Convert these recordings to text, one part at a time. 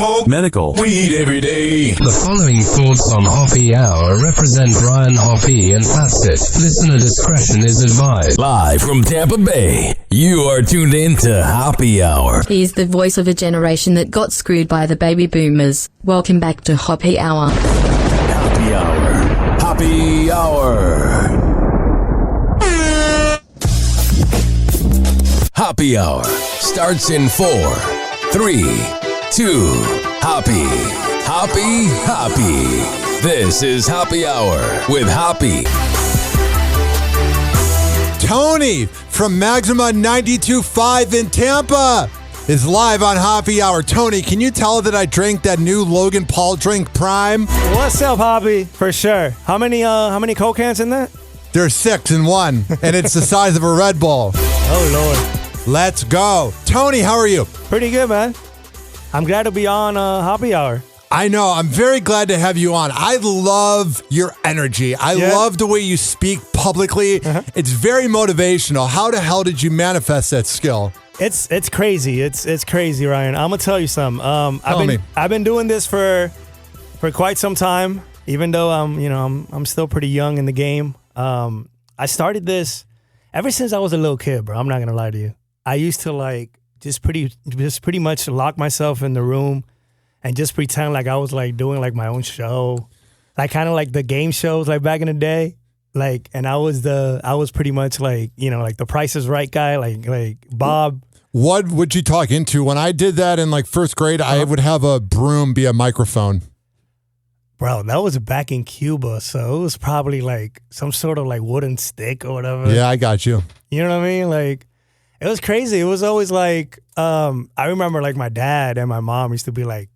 smoke medical, weed every day. The following thoughts on Hoppe Hour represent Ryan Hoppe and Plastic. Listener discretion is advised. Live from Tampa Bay, you are tuned in to Hoppe Hour. He's the voice of a generation that got screwed by the baby boomers. Welcome back to Hoppe Hour. Hoppe Hour. Hoppe Hour. Hoppe Hour starts in 4, 3, 2, Hoppe. Hoppe, Hoppe. This is Hoppe Hour with Hoppe. Tony from Maxima 92.5 in Tampa is live on Hoppe Hour. Tony, can you tell that I drank that new Logan Paul drink, Prime? What's up, Hoppe? For sure. How many Coke cans in that? There's 6 in one, and it's the size of a Red Bull. Oh, Lord. Let's go. Tony, how are you? Pretty good, man. I'm glad to be on Hoppe Hour. I know. I'm very glad to have you on. I love your energy. I love the way you speak publicly. Uh-huh. It's very motivational. How the hell did you manifest that skill? It's crazy. It's crazy, Ryan. I'm gonna tell you something. I've been doing this for quite some time. Even though I'm still pretty young in the game. I started this ever since I was a little kid, bro. I'm not gonna lie to you. I used to just pretty much lock myself in the room and just pretend like I was like doing like my own show, like kind of like the game shows like back in the day, and I was pretty much like like the Price is Right guy, like Bob. What would you talk into? When I did that in like first grade, I would have a broom be a microphone. Bro, that was back in Cuba, so it was probably like some sort of like wooden stick or whatever. Yeah, I got you. You know what I mean? Like, it was crazy. It was always like, I remember like my dad and my mom used to be like,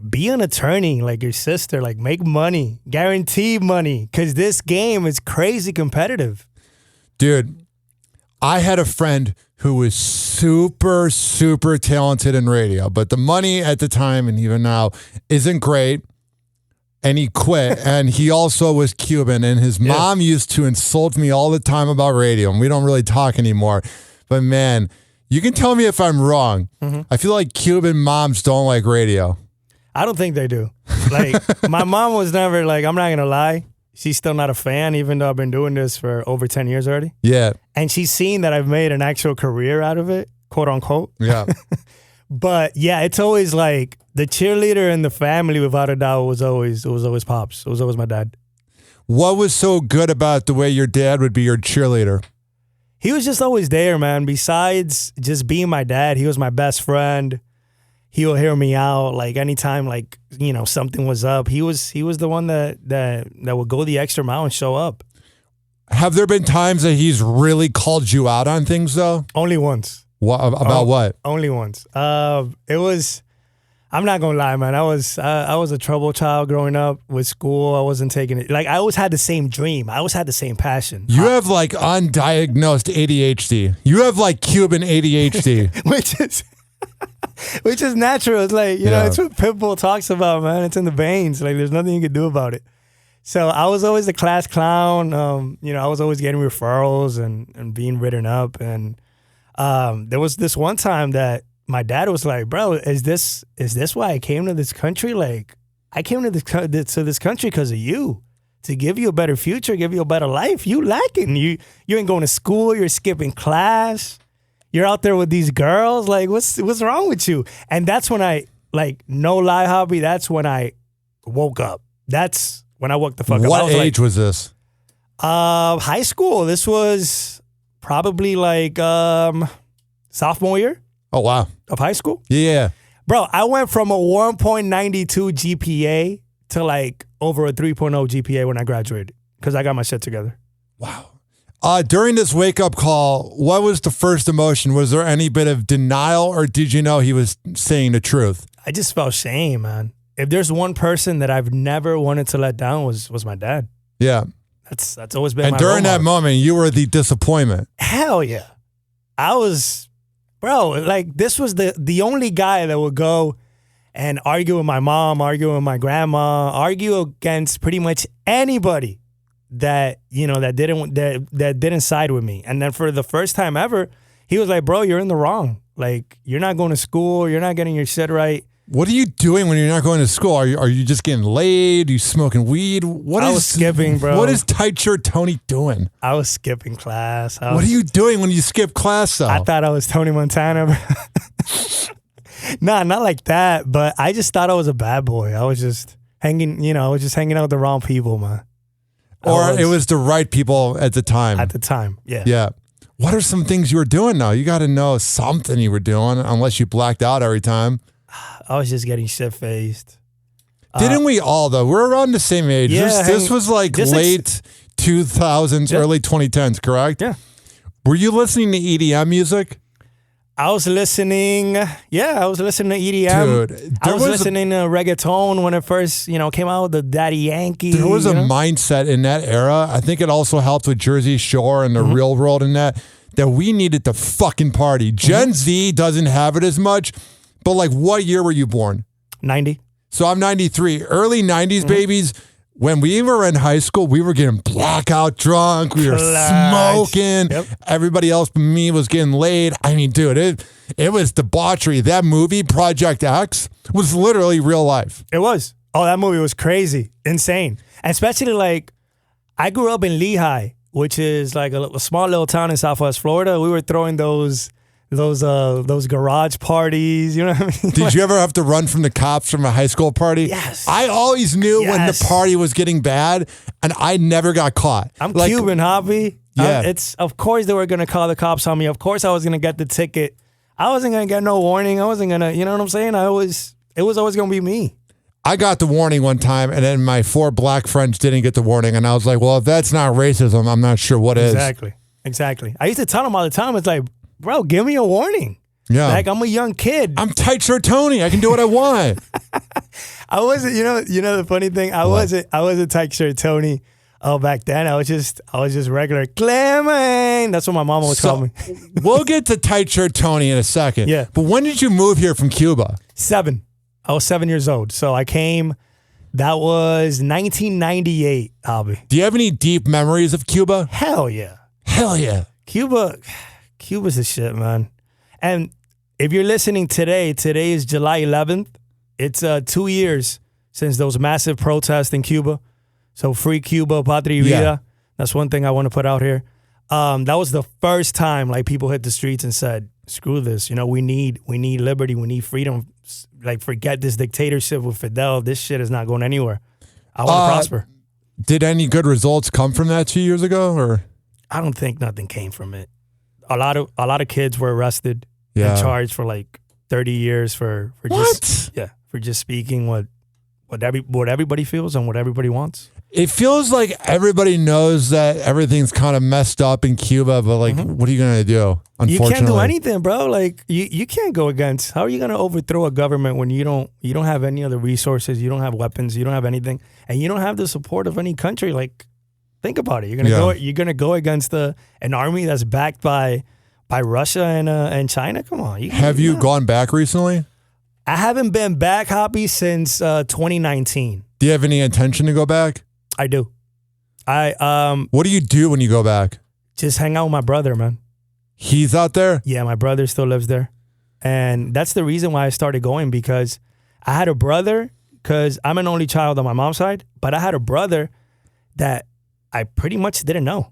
be an attorney like your sister, like make money, guaranteed money, because this game is crazy competitive. Dude, I had a friend who was super, super talented in radio, but the money at the time and even now isn't great. And he quit, and he also was Cuban, and his mom used to insult me all the time about radio, and we don't really talk anymore. But man, you can tell me if I'm wrong. Mm-hmm. I feel like Cuban moms don't like radio. I don't think they do. Like, my mom was never like, I'm not going to lie, she's still not a fan, even though I've been doing this for over 10 years already. Yeah. And she's seen that I've made an actual career out of it, quote unquote. Yeah. But yeah, it's always like the cheerleader in the family, without a doubt, was always Pops. It was always my dad. What was so good about the way your dad would be your cheerleader? He was just always there, man. Besides just being my dad, he was my best friend. He would hear me out. Like anytime, like, something was up, he was the one that would go the extra mile and show up. Have there been times that he's really called you out on things though? Only once. What about what? Only once. It was. I'm not gonna lie, man. I was a trouble child growing up with school. I wasn't taking it. Like, I always had the same dream. I always had the same passion. You have like undiagnosed ADHD. You have like Cuban ADHD, which is natural. It's like it's what Pitbull talks about, man. It's in the veins. Like, there's nothing you can do about it. So I was always the class clown. I was always getting referrals and being written up. And there was this one time that my dad was like, bro, is this why I came to this country? Like, I came to this country because of you, to give you a better future, give you a better life. You lacking. You ain't going to school. You're skipping class. You're out there with these girls. Like, what's wrong with you? And that's when I, like, no lie, Hoppe, that's when I woke up. That's when I woke the fuck up. What age was this? High school. This was probably like sophomore year. Oh, wow. Of high school? Yeah. Bro, I went from a 1.92 GPA to like over a 3.0 GPA when I graduated because I got my shit together. Wow. During this wake-up call, what was the first emotion? Was there any bit of denial, or did you know he was saying the truth? I just felt shame, man. If there's one person that I've never wanted to let down was my dad. Yeah. That's always been my role model. And during that moment, you were the disappointment. Hell yeah. I was... Bro, like, this was the only guy that would go and argue with my mom, argue with my grandma, argue against pretty much anybody that didn't side with me. And then for the first time ever, he was like, bro, you're in the wrong. Like, you're not going to school, you're not getting your shit right. What are you doing when you're not going to school? Are you just getting laid? Are you smoking weed? I was skipping, bro. What is Tight Shirt Tony doing? I was skipping class. What are you doing when you skip class, though? I thought I was Tony Montana, bro. Nah, not like that, but I just thought I was a bad boy. I was just hanging out with the wrong people, man. Or it was the right people at the time. At the time, yeah. Yeah. What are some things you were doing now? You got to know something you were doing, unless you blacked out every time. I was just getting shit-faced. Didn't we all, though? We're around the same age. Yeah, this was like late 2000s, early 2010s, correct? Yeah. Were you listening to EDM music? I was listening to EDM. Dude, I was listening to reggaeton when it first, came out with the Daddy Yankee. There was a mindset in that era. I think it also helped with Jersey Shore and the real world in that we needed to fucking party. Gen Z doesn't have it as much, but like, what year were you born? 90. So I'm 93. Early 90s babies. When we were in high school, we were getting blackout drunk. We were smoking. Yep. Everybody else but me was getting laid. I mean, dude, it was debauchery. That movie, Project X, was literally real life. It was. Oh, that movie was crazy. Insane. Especially like, I grew up in Lehigh, which is like a small little town in Southwest Florida. We were throwing those garage parties, you know what I mean? Did you ever have to run from the cops from a high school party? Yes. I always knew when the party was getting bad, and I never got caught. I'm Cuban, Hoppe. Yeah. Of course they were going to call the cops on me. Of course I was going to get the ticket. I wasn't going to get no warning. I wasn't going to, you know what I'm saying? It was always going to be me. I got the warning one time, and then my 4 black friends didn't get the warning, and I was like, well, if that's not racism, I'm not sure what is. Exactly. I used to tell them all the time, it's like, bro, give me a warning. Yeah. Like, I'm a young kid. I'm Tight Shirt Tony. I can do what I want. I wasn't, you know the funny thing? I wasn't Tight Shirt Tony back then. I was just regular Clement. That's what my mama would call me. We'll get to Tight Shirt Tony in a second. Yeah. But when did you move here from Cuba? 7. I was 7 years old. So I came, that was 1998, Albie. Do you have any deep memories of Cuba? Hell yeah. Hell yeah. Cuba's the shit, man. And if you're listening today is July 11th. It's 2 years since those massive protests in Cuba. So free Cuba, Patria Vida. Yeah. That's one thing I want to put out here. That was the first time like people hit the streets and said, screw this. We need liberty. We need freedom. Like, forget this dictatorship with Fidel. This shit is not going anywhere. I want to prosper. Did any good results come from that 2 years ago, or? I don't think nothing came from it. A lot of kids were arrested and charged for like 30 years for just speaking what everybody feels and what everybody wants. It feels like everybody knows that everything's kind of messed up in Cuba, but like, what are you going to do? Unfortunately, you can't do anything, bro. Like, you can't go against. How are you going to overthrow a government when you don't have any other resources, you don't have weapons, you don't have anything, and you don't have the support of any country? Like, think about it. You're gonna go against an army that's backed by Russia and China. Come on. Have you gone back recently? I haven't been back, Hoppe, since 2019. Do you have any intention to go back? I do. What do you do when you go back? Just hang out with my brother, man. He's out there? Yeah, my brother still lives there. And that's the reason why I started going, because I had a brother, because I'm an only child on my mom's side, but I had a brother that I pretty much didn't know.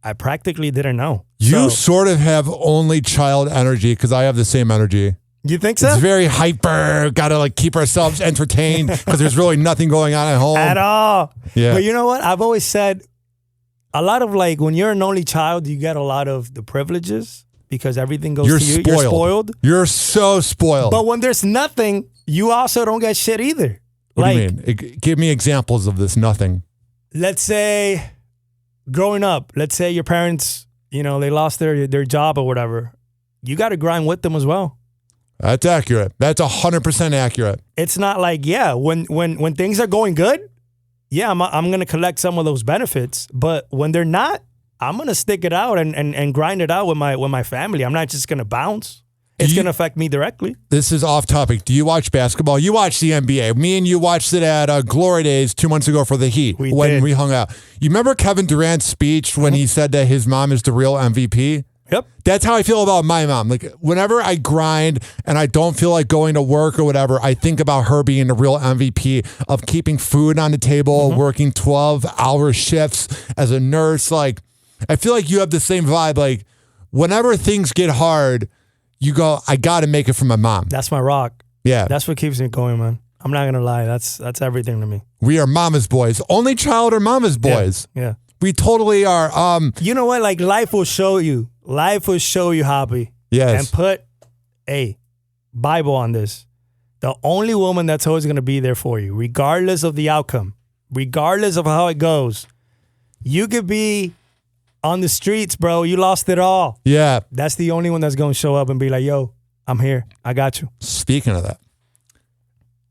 I practically didn't know. You sort of have only child energy, because I have the same energy. You think so? It's very hyper. Got to like keep ourselves entertained because there's really nothing going on at home. At all. Yeah. But you know what? I've always said a lot of like when you're an only child, you get a lot of the privileges because everything goes to you. You're spoiled. You're so spoiled. But when there's nothing, you also don't get shit either. What do you mean? Give me examples of this nothing. Let's say growing up, let's say your parents, they lost their job or whatever. You got to grind with them as well. That's accurate. That's 100% accurate. It's not like, when things are going good, I'm going to collect some of those benefits. But when they're not, I'm going to stick it out and grind it out with my family. I'm not just going to bounce. It's going to affect me directly. This is off topic. Do you watch basketball? You watch the NBA. Me and you watched it at Glory Days 2 months ago for the Heat when we hung out. You remember Kevin Durant's speech when he said that his mom is the real MVP? Yep. That's how I feel about my mom. Like whenever I grind and I don't feel like going to work or whatever, I think about her being the real MVP of keeping food on the table, working 12-hour shifts as a nurse. Like I feel like you have the same vibe. Like whenever things get hard, you go, I got to make it for my mom. That's my rock. Yeah. That's what keeps me going, man. I'm not going to lie. That's everything to me. We are mama's boys. Only child are mama's boys. Yeah. We totally are. You know what? Like life will show you. Life will show you, Hoppe. Yes. And put a Bible on this. The only woman that's always going to be there for you, regardless of the outcome, regardless of how it goes. You could be on the streets, bro. You lost it all. Yeah. That's the only one that's going to show up and be like, yo, I'm here. I got you. Speaking of that.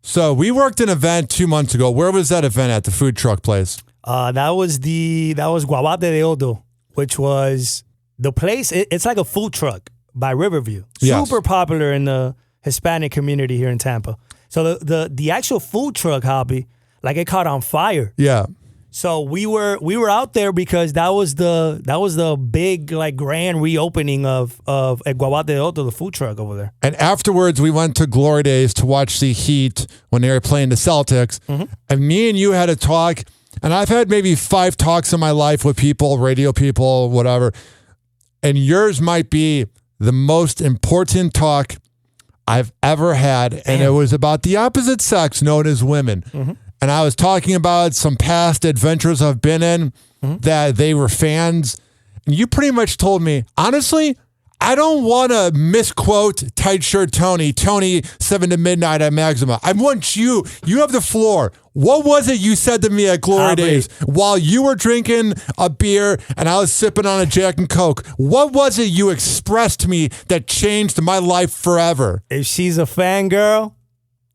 So we worked an event 2 months ago. Where was that event at? The food truck place? That was Guabate de Odo, which was the place. It's like a food truck by Riverview. Yes. Super popular in the Hispanic community here in Tampa. So the actual food truck, Hoppe, like it caught on fire. Yeah. So we were out there because that was the big like grand reopening of El Guabate de Odo, the food truck over there. And afterwards, we went to Glory Days to watch the Heat when they were playing the Celtics. And me and you had a talk. And I've had maybe 5 talks in my life with people, radio people, whatever. And yours might be the most important talk I've ever had. And it was about the opposite sex known as women. And I was talking about some past adventures I've been in that they were fans. And you pretty much told me, honestly, I don't want to misquote Tight Shirt Tony 7 to midnight at Maxima. I want you have the floor. What was it you said to me at Glory Days while you were drinking a beer and I was sipping on a Jack and Coke? What was it you expressed to me that changed my life forever? If she's a fangirl,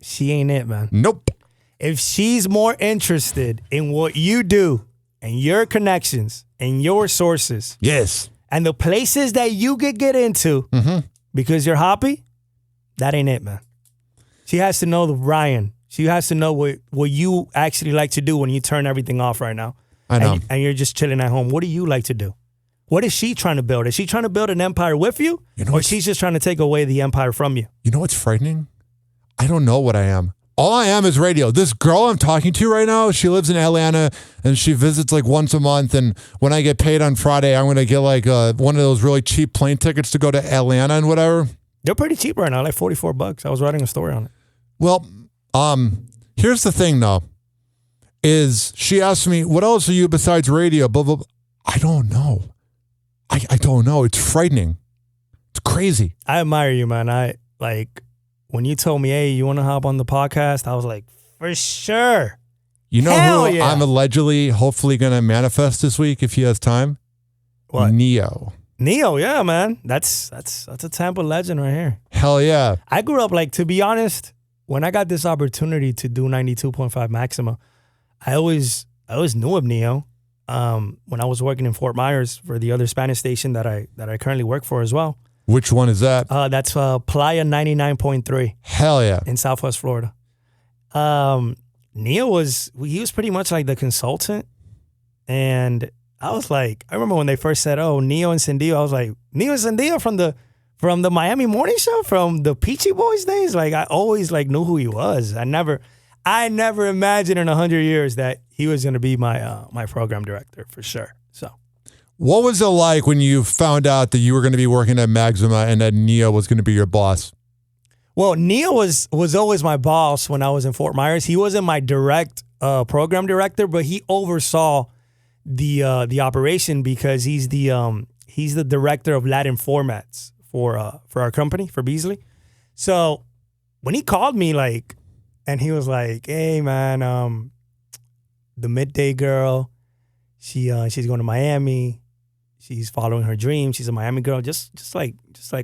she ain't it, man. Nope. If she's more interested in what you do and your connections and your sources. Yes. And the places that you could get into because you're Hoppe, that ain't it, man. She has to know the Ryan. She has to know what you actually like to do when you turn everything off right now. I know. And you're just chilling at home. What do you like to do? What is she trying to build? Is she trying to build an empire with you? Or she's just trying to take away the empire from you? You know what's frightening? I don't know what I am. All I am is radio. This girl I'm talking to right now, she lives in Atlanta and she visits like once a month. And when I get paid on Friday, I'm going to get like one of those really cheap plane tickets to go to Atlanta and whatever. They're pretty cheap right now, like $44. I was writing a story on it. Well, here's the thing though, is she asked me, what else are you besides radio? Blah, blah, blah. I don't know. I don't know. It's frightening. It's crazy. I admire you, man. When you told me, hey, you want to hop on the podcast? I was like, for sure. You know Hell who yeah. I'm allegedly, hopefully going to manifest this week if he has time? What? Neo. Neo, yeah, man. That's a Tampa legend right here. Hell yeah. I grew up, to be honest, when I got this opportunity to do 92.5 Maxima, I always knew of Neo. When I was working in Fort Myers for the other Spanish station that I currently work for as well. Which one is that? That's Playa 99.3. Hell yeah. In Southwest Florida. Neo was pretty much like the consultant. And I was like, I remember when they first said, oh, Neo and Cendillo, I was like, Neo and Cendillo from the Miami Morning Show, from the Peachy Boys days? Like, I always knew who he was. I never imagined in 100 years that he was going to be my program director for sure. So. What was it like when you found out that you were going to be working at Maxima and that Neo was going to be your boss? Well, Neo was always my boss when I was in Fort Myers. He wasn't my direct program director, but he oversaw the operation because he's the director of Latin formats for our company, for Beasley. So when he called me and he was like, "Hey man, the midday girl, she's going to Miami. She's following her dream. She's a Miami girl, just like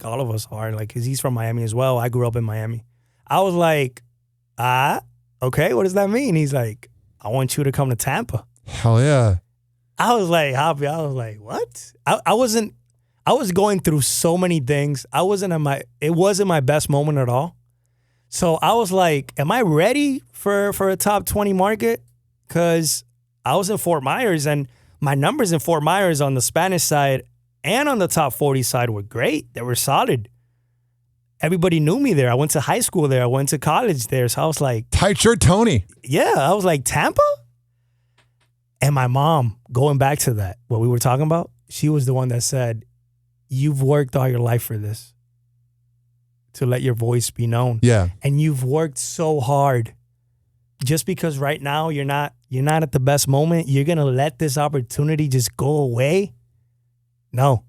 all of us are. Because he's from Miami as well. I grew up in Miami. I was like, okay, what does that mean? He's like, I want you to come to Tampa. Hell yeah. I was like, Hoppe. I was like, what? I was going through so many things. It wasn't my best moment at all. So I was like, am I ready for a top 20 market? Because I was in Fort Myers and my numbers in Fort Myers on the Spanish side and on the top 40 side were great. They were solid. Everybody knew me there. I went to high school there. I went to college there. So I was like, Tight shirt Tony. yeah, I was like, Tampa? And my mom, going back to that, what we were talking about, she was the one that said, you've worked all your life for this, to let your voice be known. Yeah. And you've worked so hard. Just because right now you're not at the best moment, you're going to let this opportunity just go away? No.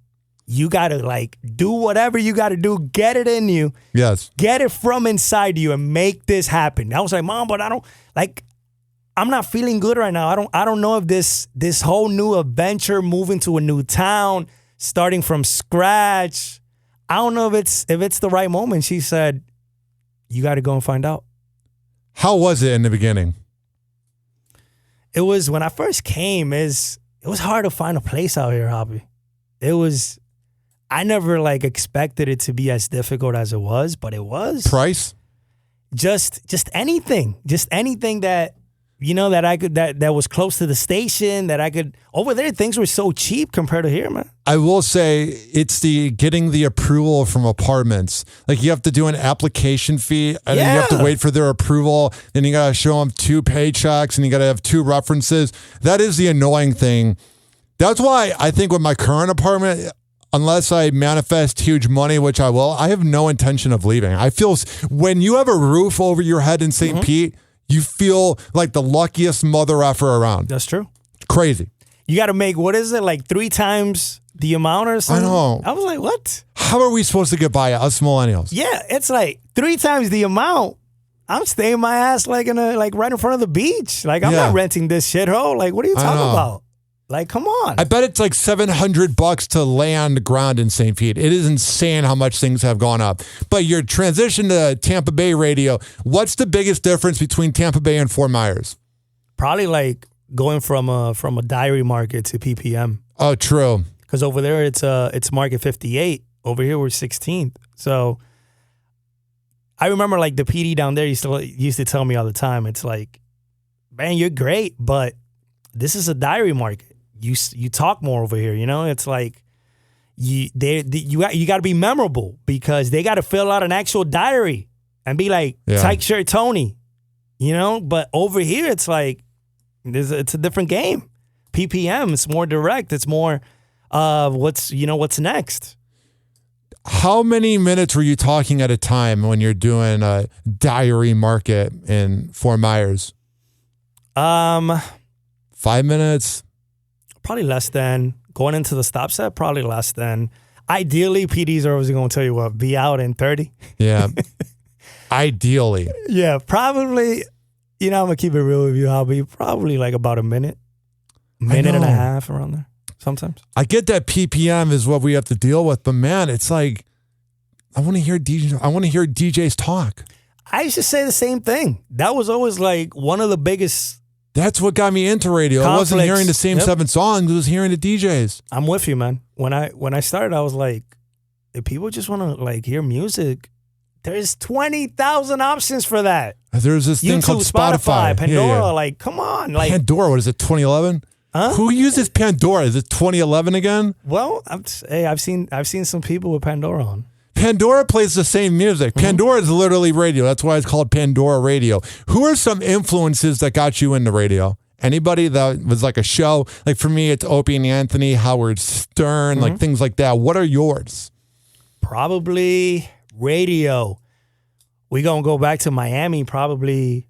You got to like do whatever you got to do, get it in you. Yes. Get it from inside you and make this happen. I was like, Mom, but I'm not feeling good right now. I don't know if this whole new adventure, moving to a new town, starting from scratch, I don't know if it's the right moment. She said, you got to go and find out. How was it in the beginning? It was, when I first came, it was hard to find a place out here, Hoppe. I never like expected it to be as difficult as it was, but it was. Price? Just anything that, you know, that I could, that was close to the station, that I could, over there, things were so cheap compared to here, man. I will say it's the getting the approval from apartments. Like you have to do an application fee and then you have to wait for their approval. Then you got to show them 2 paychecks and you got to have 2 references. That is the annoying thing. That's why I think with my current apartment, unless I manifest huge money, which I will, I have no intention of leaving. I feel when you have a roof over your head in St. Pete, you feel like the luckiest mother effer around. That's true. Crazy. You got to make, what is it, like 3 times the amount or something? I know. I was like, what? How are we supposed to get by, us millennials? Yeah, it's like 3 times the amount. I'm staying my ass like right in front of the beach. Like I'm not renting this shithole. Like what are you talking about? Like come on. I bet it's like $700 to land ground in St. Pete. It is insane how much things have gone up. But your transition to Tampa Bay radio, what's the biggest difference between Tampa Bay and Fort Myers? Probably like going from a diary market to PPM. Oh, true. Because over there it's market 58. Over here we're 16th. So I remember like the PD down there used to tell me all the time. It's like, man, you're great, but this is a diary market. You talk more over here, you know. It's like you got to be memorable because they got to fill out an actual diary and be like tight shirt Tony, you know. But over here, it's like it's a different game. PPM, it's more direct. It's more what's next. How many minutes were you talking at a time when you're doing a diary market in Fort Myers? 5 minutes. Probably less than. Going into the stop set, probably less than. Ideally, PDs are always going to tell you what, be out in 30. Yeah. Ideally. Yeah, probably, I'm going to keep it real with you, Hoppe. Probably like about a minute and a half around there sometimes. I get that PPM is what we have to deal with, but man, it's like, I want to hear DJs talk. I used to say the same thing. That was always like one of the biggest. That's what got me into radio. Conflicts. I wasn't hearing the same 7 songs. I was hearing the DJs. I'm with you, man. When I started, I was like, if people just want to like hear music, there's 20,000 options for that. There's this thing called Spotify. Pandora, like, come on. Like Pandora, what is it, 2011? Huh? Who uses Pandora? Is it 2011 again? Well, I've seen some people with Pandora on. Pandora plays the same music. Pandora is literally radio. That's why it's called Pandora Radio. Who are some influences that got you into radio? Anybody that was like a show? Like for me, it's Opie and Anthony, Howard Stern, like things like that. What are yours? Probably radio. We gonna go back to Miami. Probably,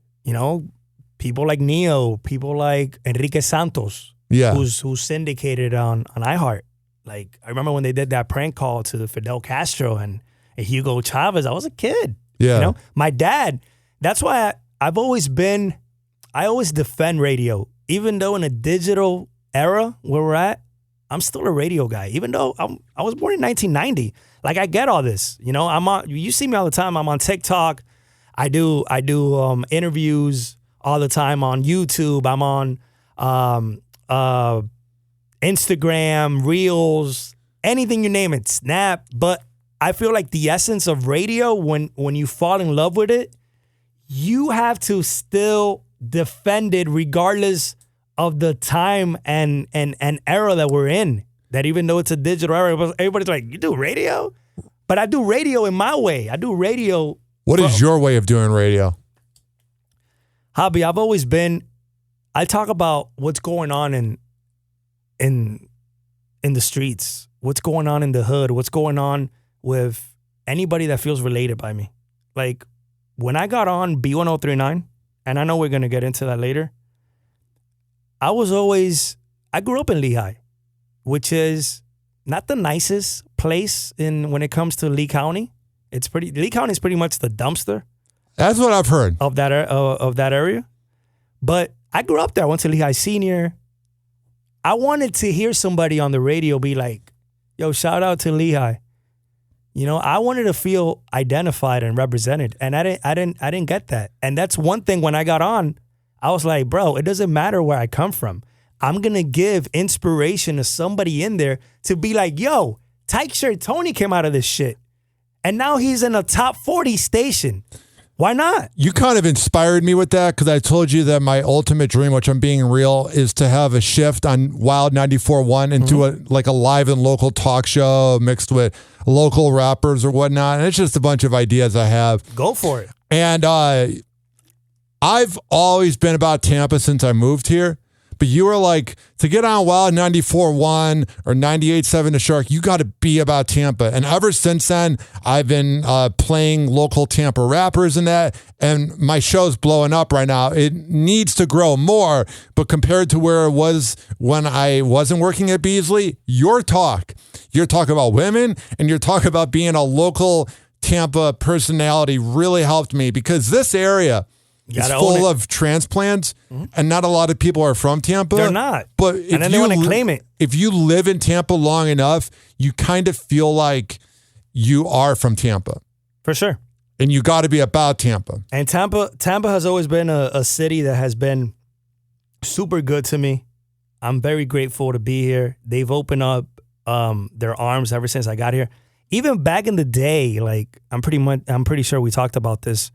people like Neo, people like Enrique Santos, who's syndicated on iHeart. Like, I remember when they did that prank call to Fidel Castro and Hugo Chavez. I was a kid. Yeah. My dad, that's why I always defend radio. Even though in a digital era where we're at, I'm still a radio guy. Even though I was born in 1990. Like, I get all this. You see me all the time. I'm on TikTok. I do interviews all the time on YouTube. I'm on Instagram, Reels, anything you name it, Snap. But I feel like the essence of radio, when you fall in love with it, you have to still defend it regardless of the time and era that we're in. That even though it's a digital era, everybody's like, you do radio? But I do radio in my way. I do radio. What is your way of doing radio? Hobby, I've always been, I talk about what's going on in the streets, what's going on in the hood, what's going on with anybody that feels related by me. Like, when I got on B1039, and I know we're going to get into that later, I grew up in Lehigh, which is not the nicest place when it comes to Lee County. Lee County is pretty much the dumpster. That's what I've heard. Of that area. But I grew up there. I went to Lehigh Senior. I wanted to hear somebody on the radio be like, yo, shout out to Lehigh. You know, I wanted to feel identified and represented. And I didn't get that. And that's one thing when I got on, I was like, bro, it doesn't matter where I come from. I'm going to give inspiration to somebody in there to be like, yo, Tight Shirt Tony came out of this shit. And now he's in a top 40 station. Why not? You kind of inspired me with that because I told you that my ultimate dream, which I'm being real, is to have a shift on Wild 94.1 into a live and local talk show mixed with local rappers or whatnot. And it's just a bunch of ideas I have. Go for it. And I've always been about Tampa since I moved here. But you were like, to get on Wild 94.1 or 98.7 The Shark, you got to be about Tampa. And ever since then, I've been playing local Tampa rappers and that. And my show's blowing up right now. It needs to grow more. But compared to where it was when I wasn't working at Beasley, your talk about women and your talk about being a local Tampa personality really helped me because this area is full of transplants, and not a lot of people are from Tampa. They're not. But and then they want to claim it. If you live in Tampa long enough, you kind of feel like you are from Tampa. For sure. And you got to be about Tampa. And Tampa has always been a city that has been super good to me. I'm very grateful to be here. They've opened up their arms ever since I got here. Even back in the day, like I'm pretty sure we talked about this.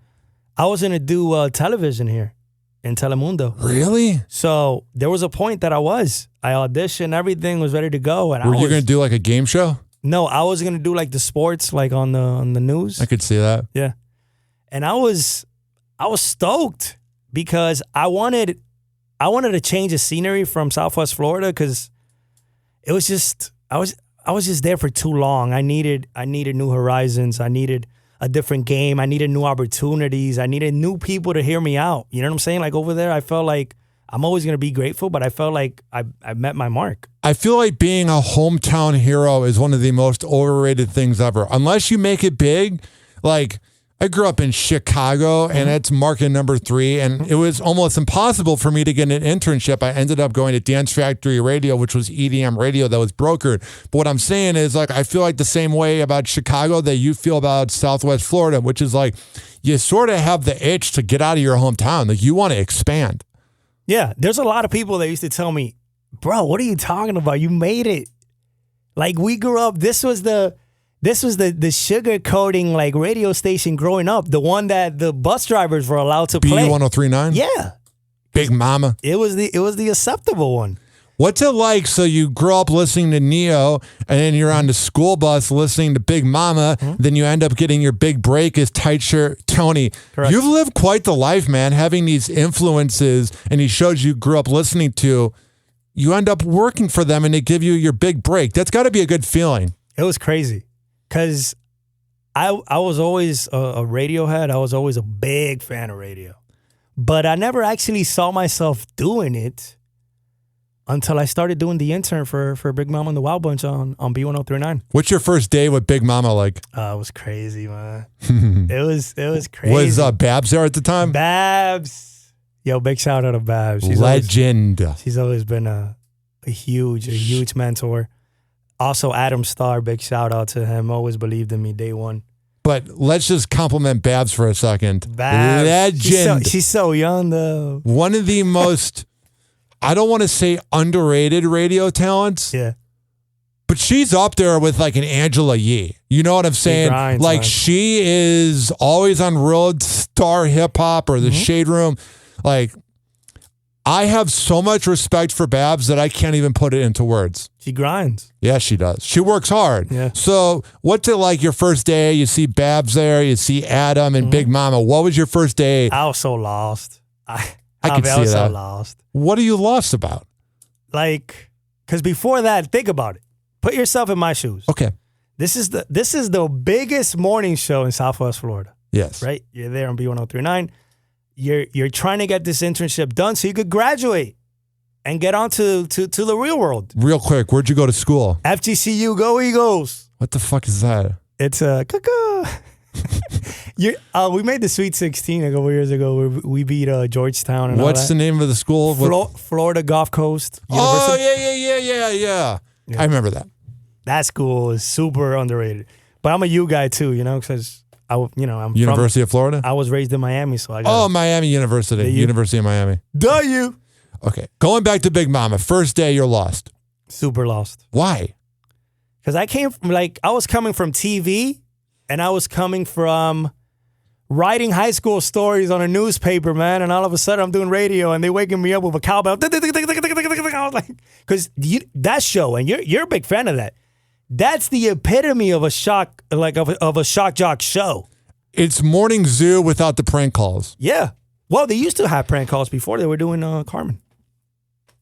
I was going to do television here in Telemundo. Really? So there was a point that I auditioned, everything was ready to go. And Were you going to do like a game show? No, I was going to do like the sports, like on the news. I could see that. Yeah. And I was stoked because I wanted to change the scenery from Southwest Florida because it was just, I was just there for too long. I needed new horizons. I needed a different game. I needed new opportunities. I needed new people to hear me out. You know what I'm saying? Like over there, I felt like I'm always going to be grateful, but I felt like I met my mark. I feel like being a hometown hero is one of the most overrated things ever. Unless you make it big, like I grew up in Chicago and it's market number 3 and it was almost impossible for me to get an internship. I ended up going to Dance Factory Radio, which was EDM radio that was brokered. But what I'm saying is like, I feel like the same way about Chicago that you feel about Southwest Florida, which is like, you sort of have the itch to get out of your hometown. Like you want to expand. Yeah. There's a lot of people that used to tell me, bro, what are you talking about? You made it. Like we grew up, this was the sugar coating like radio station growing up, the one that the bus drivers were allowed to play. B1039? Yeah. Big Mama. It was the acceptable one. What's it like? So you grow up listening to Neo, and then you're on the school bus listening to Big Mama. Then you end up getting your big break as Tight Shirt Tony. Correct. You've lived quite the life, man, having these influences and these shows you grew up listening to. You end up working for them, and they give you your big break. That's got to be a good feeling. It was crazy. Because I was always a radio head. I was always a big fan of radio. But I never actually saw myself doing it until I started doing the intern for Big Mama and the Wild Bunch on B1039. What's your first day with Big Mama like? It was crazy, man. It was crazy. Was Babs there at the time? Babs. Yo, big shout out to Babs. Legend. She's always been a huge mentor. Also, Adam Starr, big shout out to him. Always believed in me day one. But let's just compliment Babs for a second. Babs. Legend. She's so young, though. One of the most, I don't want to say underrated radio talents. Yeah. But she's up there with like an Angela Yee. You know what I'm saying? Grinds, like man. she is always on Road Star Hip Hop or the Shade Room. Like I have so much respect for Babs that I can't even put it into words. She grinds. Yeah, she does. She works hard. Yeah. So what's it like your first day? You see Babs there. You see Adam and Big Mama. What was your first day? I was so lost. I could see was that. so lost. What are you lost about? Like, because before that, think about it. Put yourself in my shoes. Okay. This is the biggest morning show in Southwest Florida. Yes. Right? You're there on B1039. You're trying to get this internship done so you could graduate and get on to the real world. Real quick, where'd you go to school? FGCU, go Eagles. What the fuck is that? It's a we made the Sweet 16 a couple years ago where we beat Georgetown. And What's the name of the school? Florida Gulf Coast Oh, University. yeah. I remember that. That school is super underrated. But I'm a U guy too, because I'm University of Florida? I was raised in Miami, so I got Miami University. University of Miami. you. Okay. Going back to Big Mama. First day, you're lost. Super lost. Why? Because I was coming from TV and I was coming from writing high school stories on a newspaper, man. And all of a sudden I'm doing radio and they waking me up with a cowbell. I was like, because that show, and you're a big fan of that. That's the epitome of a shock, of a shock jock show. It's morning zoo without the prank calls. Yeah. Well, they used to have prank calls before they were doing Carmen.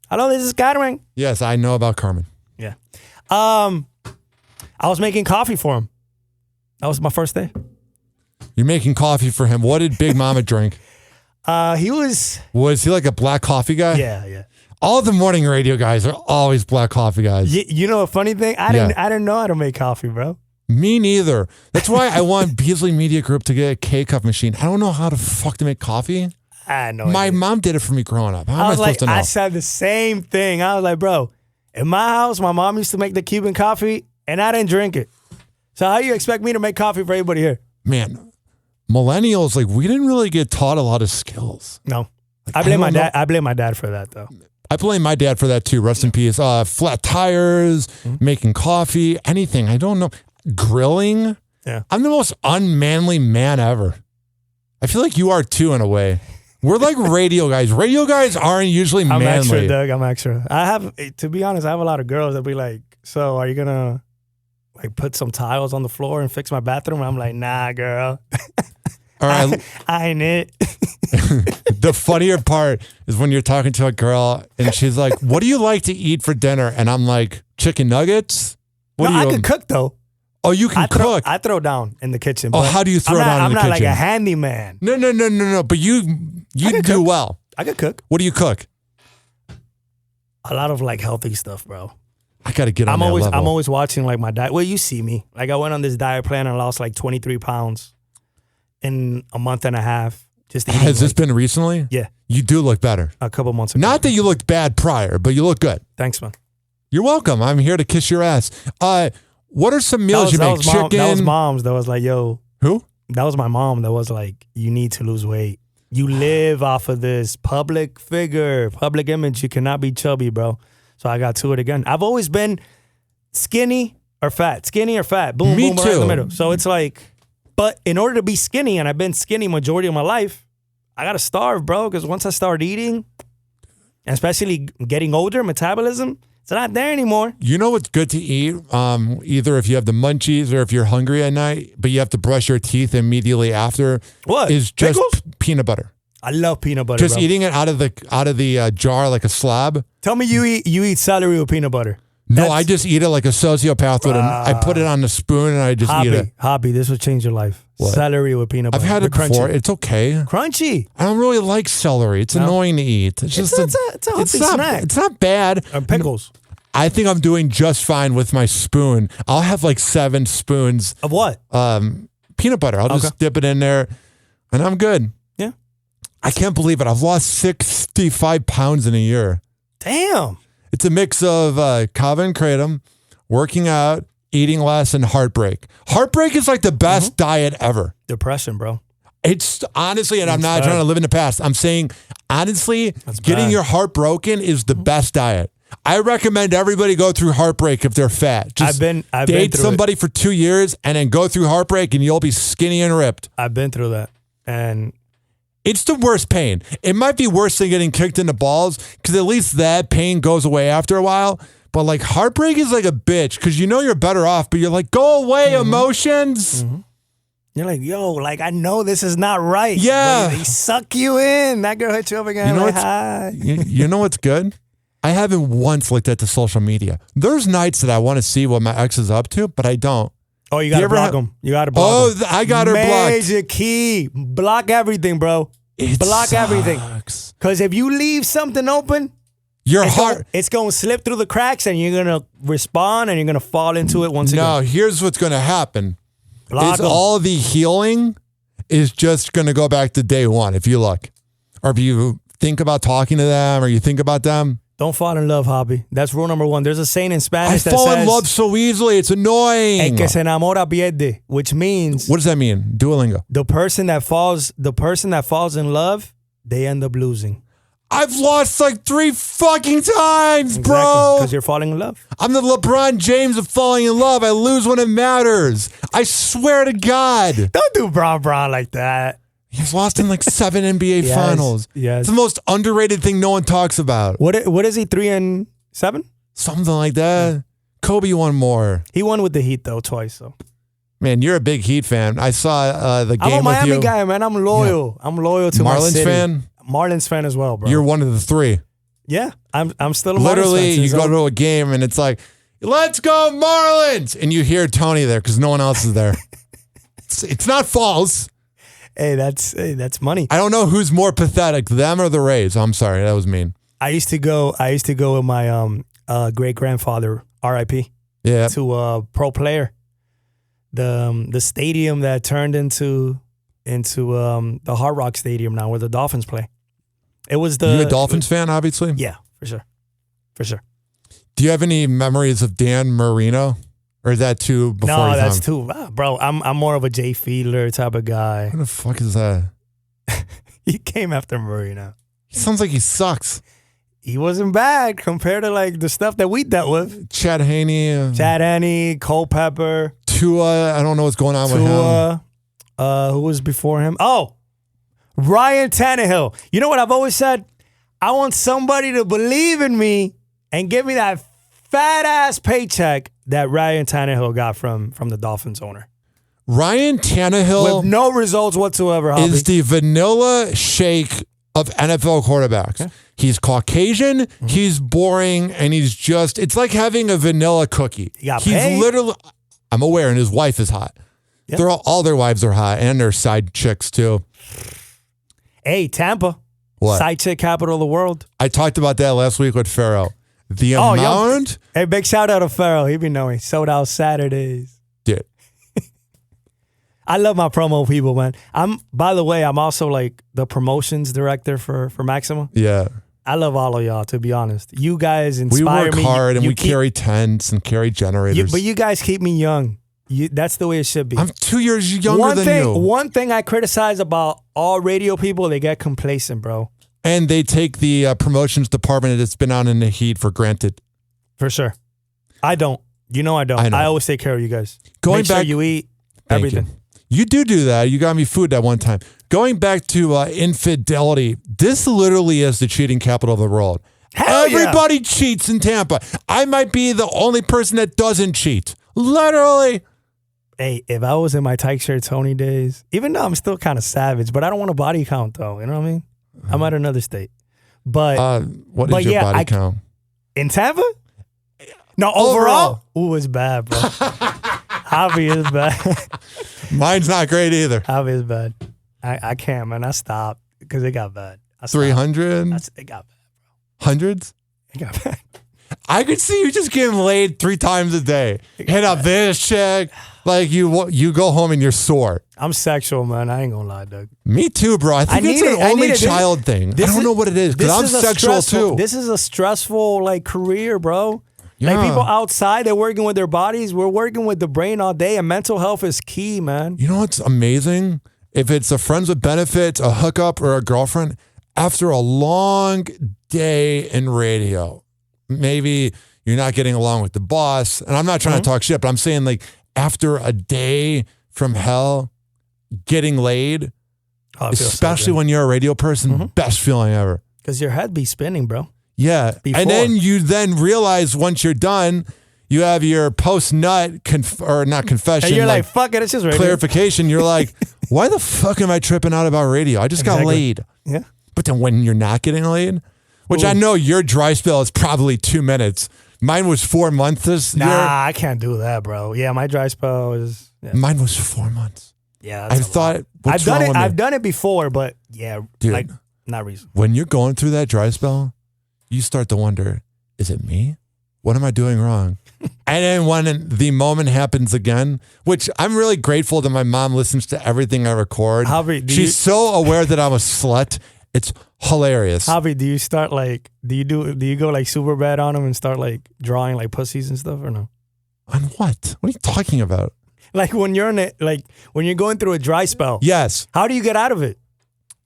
Hello, this is Carmen. Yes, I know about Carmen. Yeah. I was making coffee for him. That was my first day. You're making coffee for him. What did Big Mama drink? He was he like a black coffee guy? Yeah. All the morning radio guys are always black coffee guys. You know a funny thing? I didn't know how to make coffee, bro. Me neither. That's why I want Beasley Media Group to get a K-Cup machine. I don't know how to fuck to make coffee. I know. My mom did it for me growing up. How am I supposed to know? I said the same thing. I was like, bro, in my house, my mom used to make the Cuban coffee, and I didn't drink it. So how you expect me to make coffee for everybody here? Man, millennials, we didn't really get taught a lot of skills. No. I blame my dad. I blame my dad for that, though. I blame my dad for that, too. Rest in peace. Flat tires, making coffee, anything. I don't know. Grilling. Yeah. I'm the most unmanly man ever. I feel like you are, too, in a way. We're like radio guys. Radio guys aren't usually manly. I'm extra, Doug. I'm extra. To be honest, I have a lot of girls that be like, so are you going to put some tiles on the floor and fix my bathroom? I'm like, nah, girl. All right. I ain't it. The funnier part is when you're talking to a girl and she's like, what do you like to eat for dinner? And I'm like, chicken nuggets? I could cook, though. Oh, you can cook? I throw down in the kitchen. Oh, how do you throw down in the kitchen? I'm not like a handyman. No. But you do cook. well. I could cook. What do you cook? A lot of healthy stuff, bro. I got to get on that level. I'm always watching my diet. Well, you see me. I went on this diet plan and lost 23 pounds in a month and a half. Has this been recently? Yeah. You do look better. A couple months ago. Not that you looked bad prior, but you look good. Thanks, man. You're welcome. I'm here to kiss your ass. What are some meals you make? Chicken? That was mom's that was like, yo. Who? That was my mom that was like, you need to lose weight. You live off of this public figure, public image. You cannot be chubby, bro. So I got to it again. I've always been skinny or fat. Boom, Me boom, too. right in the middle. So it's but in order to be skinny, and I've been skinny majority of my life, I got to starve, bro. Because once I start eating, and especially getting older, metabolism, it's not there anymore. You know what's good to eat? Either if you have the munchies or if you're hungry at night, but you have to brush your teeth immediately after. What? Is just Pickles? Peanut butter. I love peanut butter, Just bro. eating it out of the jar like a slab. Tell me you eat celery with peanut butter. No, I just eat it like a sociopath would. I put it on the spoon and I just eat it. Hoppe, this will change your life. What? Celery with peanut butter. I've had it before. Crunchy. It's okay. Crunchy. I don't really like celery. It's annoying to eat. It's just it's a healthy snack. It's not bad. Pickles. I think I'm doing just fine with my spoon. I'll have 7 spoons Of what? peanut butter. I'll just dip it in there, and I'm good. Yeah. I can't believe it. I've lost 65 pounds in a year. Damn. It's a mix of kava and kratom, working out, eating less, and heartbreak. Heartbreak is the best diet ever. Depression, bro. It's honestly, and I'm not trying to live in the past. I'm saying, honestly, getting bad. your heart broken is the best diet. I recommend everybody go through heartbreak if they're fat. Just I've date been through somebody for 2 years and then go through heartbreak and you'll be skinny and ripped. I've been through that. And It's the worst pain. It might be worse than getting kicked in the balls because at least that pain goes away after a while. But like heartbreak is like a bitch because you know you're better off, but you're like, go away, emotions. Mm-hmm. You're like, yo, like I know this is not right. Yeah. But they suck you in. That girl hit you up again. You know like, what's, hi. you know what's good? I haven't once looked at the social media. There's nights that I want to see what my ex is up to, but I don't. Oh, you got to block them. You got to block them. I got her blocked. Major key. Block everything, bro. Block everything. Because if you leave something open, it's going to slip through the cracks and you're going to respond and you're going to fall into it once again. No, here's what's going to happen. Block them. All the healing is just going to go back to day one if you look. Or if you think about talking to them or you think about them. Don't fall in love, Hoppe. That's rule number one. There's a saying in Spanish that says... I fall in love so easily. It's annoying. El que se enamora pierde, which means... What does that mean? Duolingo. The person that falls in love, they end up losing. I've lost like 3 fucking times, bro. Because you're falling in love. I'm the LeBron James of falling in love. I lose when it matters. I swear to God. Don't do Bron like that. He's lost in like 7 NBA finals. Yes. It's the most underrated thing no one talks about. What is he, 3-7? Something like that. Kobe won more. He won with the Heat, though, twice. So, man, you're a big Heat fan. I saw the game with you. I'm a Miami guy, man. I'm loyal. Yeah. I'm loyal to my city. Marlins fan? Marlins fan as well, bro. You're one of the 3. Yeah, I'm still a Literally, Marlins fan. You go to a game and it's like, let's go Marlins! And you hear Tony there because no one else is there. It's not false. Hey, that's money. I don't know who's more pathetic, them or the Rays. I'm sorry, that was mean. I used to go with my great grandfather, R.I.P. Yeah. To a pro player. The stadium that turned into the Hard Rock Stadium now, where the Dolphins play. It was the. You a Dolphins fan, obviously? Yeah, for sure. Do you have any memories of Dan Marino? Or is that too before No, your that's time? too, bro. I'm more of a Jay Fiedler type of guy. What the fuck is that? He came after Marino. He sounds like he sucks. He wasn't bad compared to like the stuff that we dealt with. Chad Henne, Culpepper, Tua. I don't know what's going on with him. Who was before him? Oh, Ryan Tannehill. You know what I've always said? I want somebody to believe in me and give me that fat ass paycheck that Ryan Tannehill got from the Dolphins owner. Ryan Tannehill with no results whatsoever. Hoppe. Is the vanilla shake of NFL quarterbacks. Okay. He's Caucasian, he's boring, and it's like having a vanilla cookie. He's literally, I'm aware, and his wife is hot. Yep. All their wives are hot, and their side chicks too. Hey, Tampa. What? Side chick capital of the world. I talked about that last week with Pharaoh. The amount. Hey, big shout out to Pharaoh. He be knowing. Sold out Saturdays. Dude. I love my promo people, man. By the way, I'm also like the promotions director for Maxima. Yeah. I love all of y'all, to be honest. You guys inspire me. We work hard and we carry tents and carry generators. But you guys keep me young. That's the way it should be. I'm 2 years younger than you. One thing I criticize about all radio people, they get complacent, bro. And they take the promotions department that's been out in the heat for granted. For sure. I don't. You know I don't. I always take care of you guys. Make sure you eat everything. You do that. You got me food that one time. Going back to infidelity, this literally is the cheating capital of the world. Everybody cheats in Tampa. I might be the only person that doesn't cheat. Literally. Hey, if I was in my tight shirt Tony days, even though I'm still kind of savage, but I don't want a body count though. You know what I mean? I'm at another state. But what is your body count? In Tampa? No, overall? Ooh, it's bad, bro. Hoppe is bad. Mine's not great either. Hoppe is bad. I can't, man. I stopped because it got bad. 300? It got bad, bro. Hundreds? It got bad. I could see you just getting laid 3 times a day. Hit up this chick. Like you go home and you're sore. I'm sexual, man. I ain't gonna lie, Doug. Me too, bro. I think it's an only child thing. I don't know what it is because I'm sexual too. This is a stressful career, bro. Yeah. Like people outside, they're working with their bodies. We're working with the brain all day, and mental health is key, man. You know what's amazing? If it's a friends with benefits, a hookup, or a girlfriend, after a long day in radio, maybe you're not getting along with the boss. And I'm not trying to talk shit, but I'm saying after a day from hell, getting laid, Oh, it feels so especially good. when you're a radio person. Best feeling ever. Because your head be spinning, bro. Yeah. Before. And then you then realize once you're done, you have your post-nut, or not confession. And you're like, fuck it, it's just radio. Clarification. You're like, why the fuck am I tripping out about radio? I just got laid. Yeah. But then when you're not getting laid, which I know your dry spell is probably 2 minutes. Mine was 4 months this year. Nah, I can't do that, bro. Yeah, my dry spell is... Yeah, Mine was 4 months. yeah I thought, what's I've done wrong it. with me? I've done it before, but yeah, Dude. like not recently. When you're going through that dry spell, you start to wonder, is it me? What am I doing wrong? And then when the moment happens again, which I'm really grateful that my mom listens to everything I record. Javi, She's so aware that I'm a slut. It's hilarious. Javi, do you start like, do you go like super bad on them and start like drawing like pussies and stuff or no? On what? What are you talking about? Like when you're in it, like when you're going through a dry spell. Yes. How do you get out of it?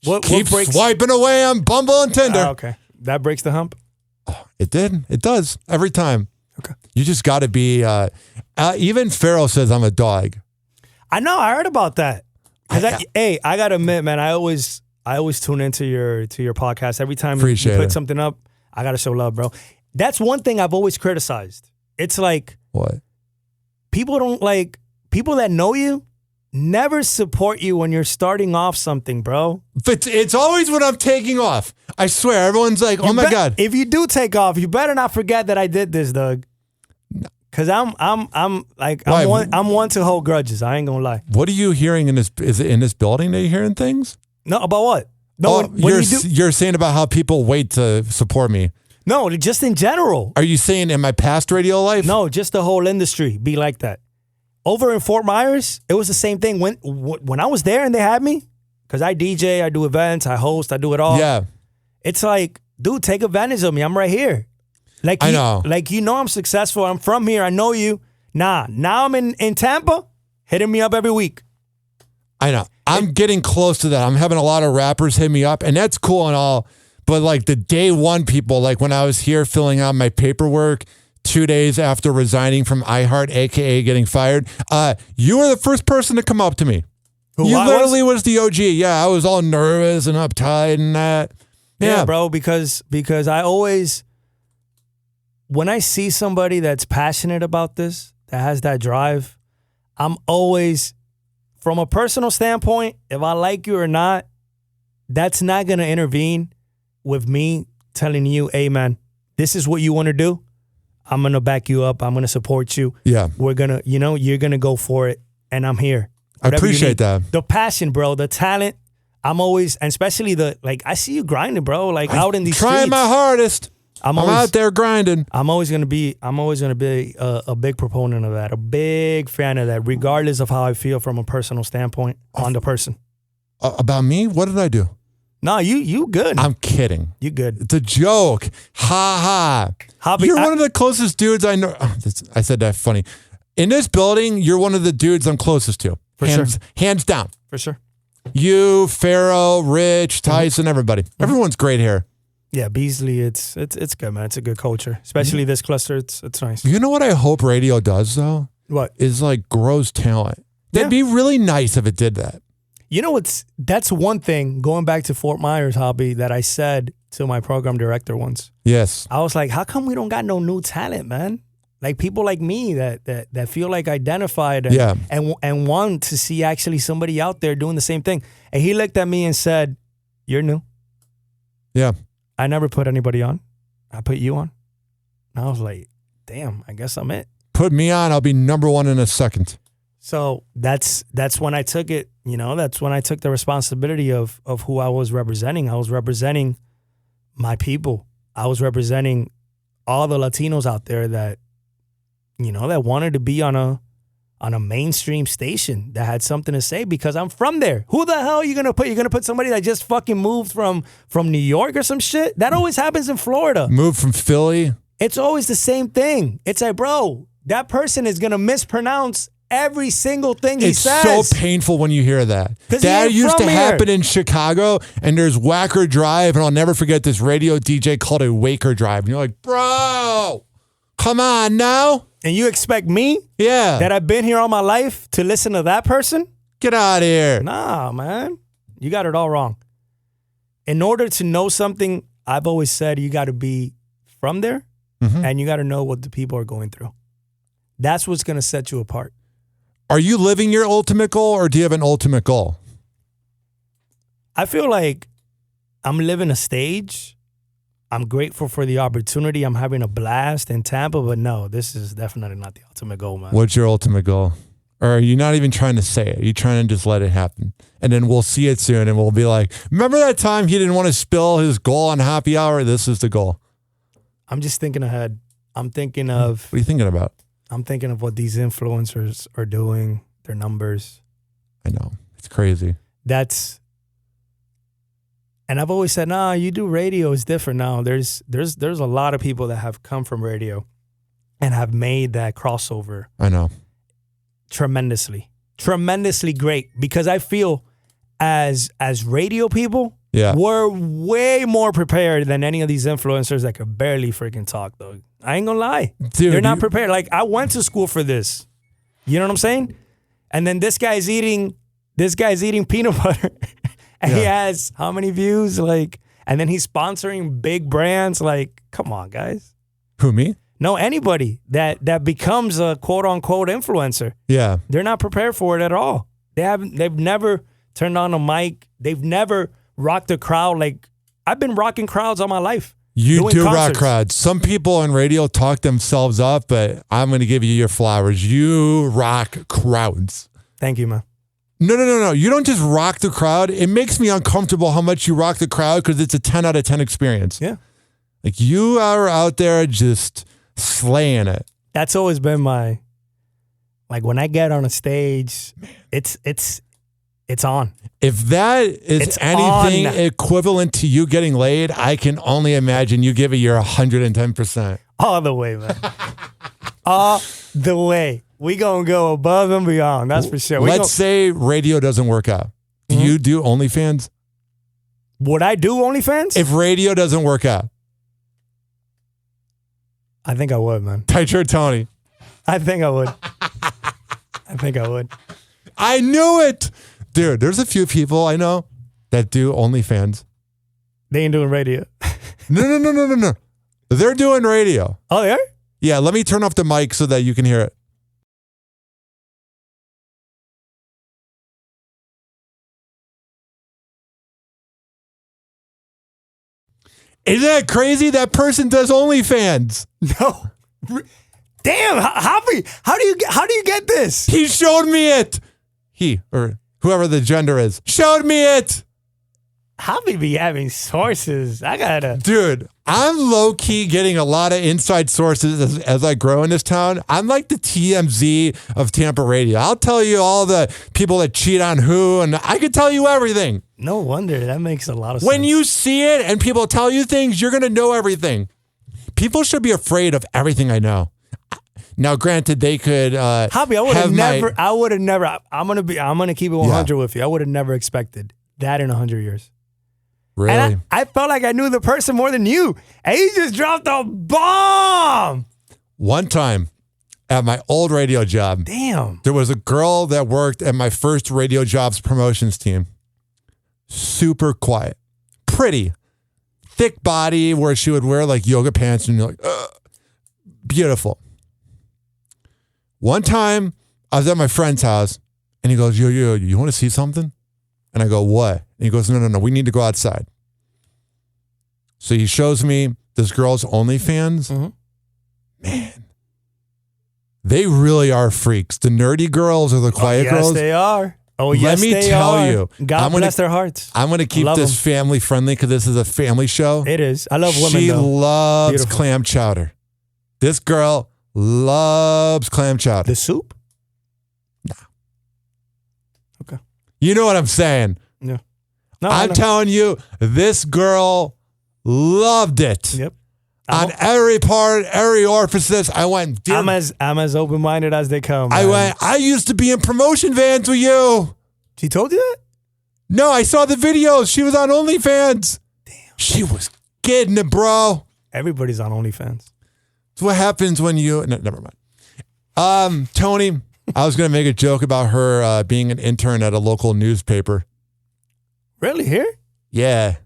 Keep swiping away on Bumble and Tinder. Okay. That breaks the hump? It did. It does. Every time. Okay. You just got to be, even Pharaoh says I'm a dog. I know. I heard about that. Hey, I got to admit, man, I always tune into your podcast. Every time you put something up, I got to show love, bro. That's one thing I've always criticized. It's like, what? People that know you never support you when you're starting off something, bro. But it's always when I'm taking off. I swear, everyone's like, "Oh my god!" If you do take off, you better not forget that I did this, Doug. Because I'm one to hold grudges. I ain't gonna lie. What are you hearing in this? Is it in this building that you're hearing things? No, about what? No, you're saying about how people wait to support me. No, just in general. Are you saying in my past radio life? No, just the whole industry be like that. Over in Fort Myers, it was the same thing. When I was there and they had me, because I DJ, I do events, I host, I do it all. Yeah. It's like, dude, take advantage of me. I'm right here. Like I know. Like, I'm successful. I'm from here. I know you. Now I'm in Tampa, hitting me up every week. I know. I'm getting close to that. I'm having a lot of rappers hit me up, and that's cool and all. But like the day one people, like when I was here filling out my paperwork 2 days after resigning from iHeart, aka getting fired, you were the first person to come up to me. You literally was the OG. Yeah, I was all nervous and uptight and that. Yeah, bro, because I always, when I see somebody that's passionate about this, that has that drive, I'm always, from a personal standpoint, if I like you or not, that's not going to intervene with me telling you, hey, man, this is what you want to do. I'm going to back you up. I'm going to support you. Yeah. We're going to, you're going to go for it. And I'm here. I appreciate that. The passion, bro, the talent. I'm always, and especially I see you grinding, bro, like out in these streets. Trying my hardest. I'm out there grinding. I'm always gonna be a big proponent of that, a big fan of that, regardless of how I feel from a personal standpoint on the person. About me? What did I do? No, you good. I'm kidding. You good. It's a joke. Ha ha. You're one of the closest dudes I know. I said that funny. In this building, you're one of the dudes I'm closest to. Hands down. For sure. You, Pharaoh, Rich, Tyson, everybody. Everyone's great here. Yeah, Beasley, it's good, man. It's a good culture. Especially this cluster, it's nice. You know what I hope radio does, though? What? Is like grows talent. That'd be really nice if it did that. You know that's one thing, going back to Fort Myers, Hoppe, that I said to my program director once. Yes. I was like, how come we don't got no new talent, man? Like people like me that feel like identified and want to see actually somebody out there doing the same thing. And he looked at me and said, you're new. Yeah. I never put anybody on. I put you on. And I was like, damn, I guess I'm it. Put me on, I'll be number one in a second. So that's when I took it, that's when I took the responsibility of who I was representing. I was representing my people. I was representing all the Latinos out there that wanted to be on a mainstream station that had something to say, because I'm from there. Who the hell are you gonna put? You're gonna put somebody that just fucking moved from New York or some shit? That always happens in Florida. Moved from Philly. It's always the same thing. It's like, bro, that person is gonna mispronounce every single thing he says. It's so painful when you hear that. That used to happen in Chicago, and there's Wacker Drive, and I'll never forget this radio DJ called it Waker Drive. And you're like, bro, come on now. And you expect me, that I've been here all my life, to listen to that person? Get out of here. Nah, man. You got it all wrong. In order to know something, I've always said you got to be from there and you got to know what the people are going through. That's what's going to set you apart. Are you living your ultimate goal or do you have an ultimate goal? I feel like I'm living a stage. I'm grateful for the opportunity. I'm having a blast in Tampa, but no, this is definitely not the ultimate goal, man. What's your ultimate goal? Or are you not even trying to say it? Are you trying to just let it happen? And then we'll see it soon and we'll be like, remember that time he didn't want to spill his goal on happy hour? This is the goal. I'm just thinking ahead. I'm thinking of... What are you thinking about? I'm thinking of what these influencers are doing, their numbers. I know. It's crazy. And I've always said, nah, you do radio is different now. There's a lot of people that have come from radio and have made that crossover. I know. Tremendously great, because I feel as radio people, we're way more prepared than any of these influencers that could barely freaking talk, though. I ain't gonna lie. Dude, they're not prepared. Like, I went to school for this. You know what I'm saying? And then this guy's eating peanut butter and he has how many views? Like, and then he's sponsoring big brands. Like, come on, guys. Who, me? No, anybody that becomes a quote unquote influencer. Yeah. They're not prepared for it at all. They've never turned on a mic. They've never rocked a crowd. Like, I've been rocking crowds all my life. You do rock crowds. Some people on radio talk themselves up, but I'm going to give you your flowers. You rock crowds. Thank you, man. No. You don't just rock the crowd. It makes me uncomfortable how much you rock the crowd because it's a 10 out of 10 experience. Yeah. Like, you are out there just slaying it. That's always been my, like, when I get on a stage, it's on. If that is It's anything on. equivalent to you getting laid, I can only imagine you give it your 110%. All the way, man. All the way. We gonna go above and beyond. That's for sure. Let's say radio doesn't work out. Do you do OnlyFans? Would I do OnlyFans? If radio doesn't work out. I think I would, man. Tight shirt Tony. I think I would. I knew it. Dude, there's a few people I know that do OnlyFans. They ain't doing radio. No. They're doing radio. Oh, they are? Yeah, let me turn off the mic so that you can hear it. Isn't that crazy? That person does OnlyFans. No. Damn, Hoppe, how do you get this? He showed me it. He, or whoever the gender is, showed me it. Hoppe be having sources. I gotta. Dude, I'm low-key getting a lot of inside sources as I grow in this town. I'm like the TMZ of Tampa radio. I'll tell you all the people that cheat on who, and I could tell you everything. No wonder. That makes a lot of sense. When you see it and people tell you things, you're going to know everything. People should be afraid of everything I know. Now, granted, they could Hoppe, I would have never. I'm gonna keep it 100 with you. I would have never expected that in 100 years. Really? And I felt like I knew the person more than you. And he just dropped a bomb. One time at my old radio job, Damn. there was a girl that worked at my first radio jobs promotions team. Super quiet, pretty, thick body where she would wear like yoga pants and you're like, ugh. Beautiful. One time I was at my friend's house and he goes, yo, you want to see something? And I go, what? And he goes, no, we need to go outside. So he shows me this girl's OnlyFans. Mm-hmm. Man, they really are freaks. The nerdy girls or the quiet girls. Yes, they are. Oh, yes, Let me they tell are. you. God bless their hearts. I'm going to keep this family friendly because this is a family show. It is. I love women, She though. loves Beautiful. clam chowder. This girl loves clam chowder. The soup? You know what I'm saying? Yeah. No, I'm telling you, this girl loved it. Yep. On every part, every orifice, I went. Dear, I'm as open minded as they come. I man. went. I used to be in promotion vans with you. She told you that? No, I saw the videos. She was on OnlyFans. Damn. She was getting it, bro. Everybody's on OnlyFans. It's what happens when you. No, never mind. Tony, I was gonna make a joke about her being an intern at a local newspaper. Really? Here? Yeah.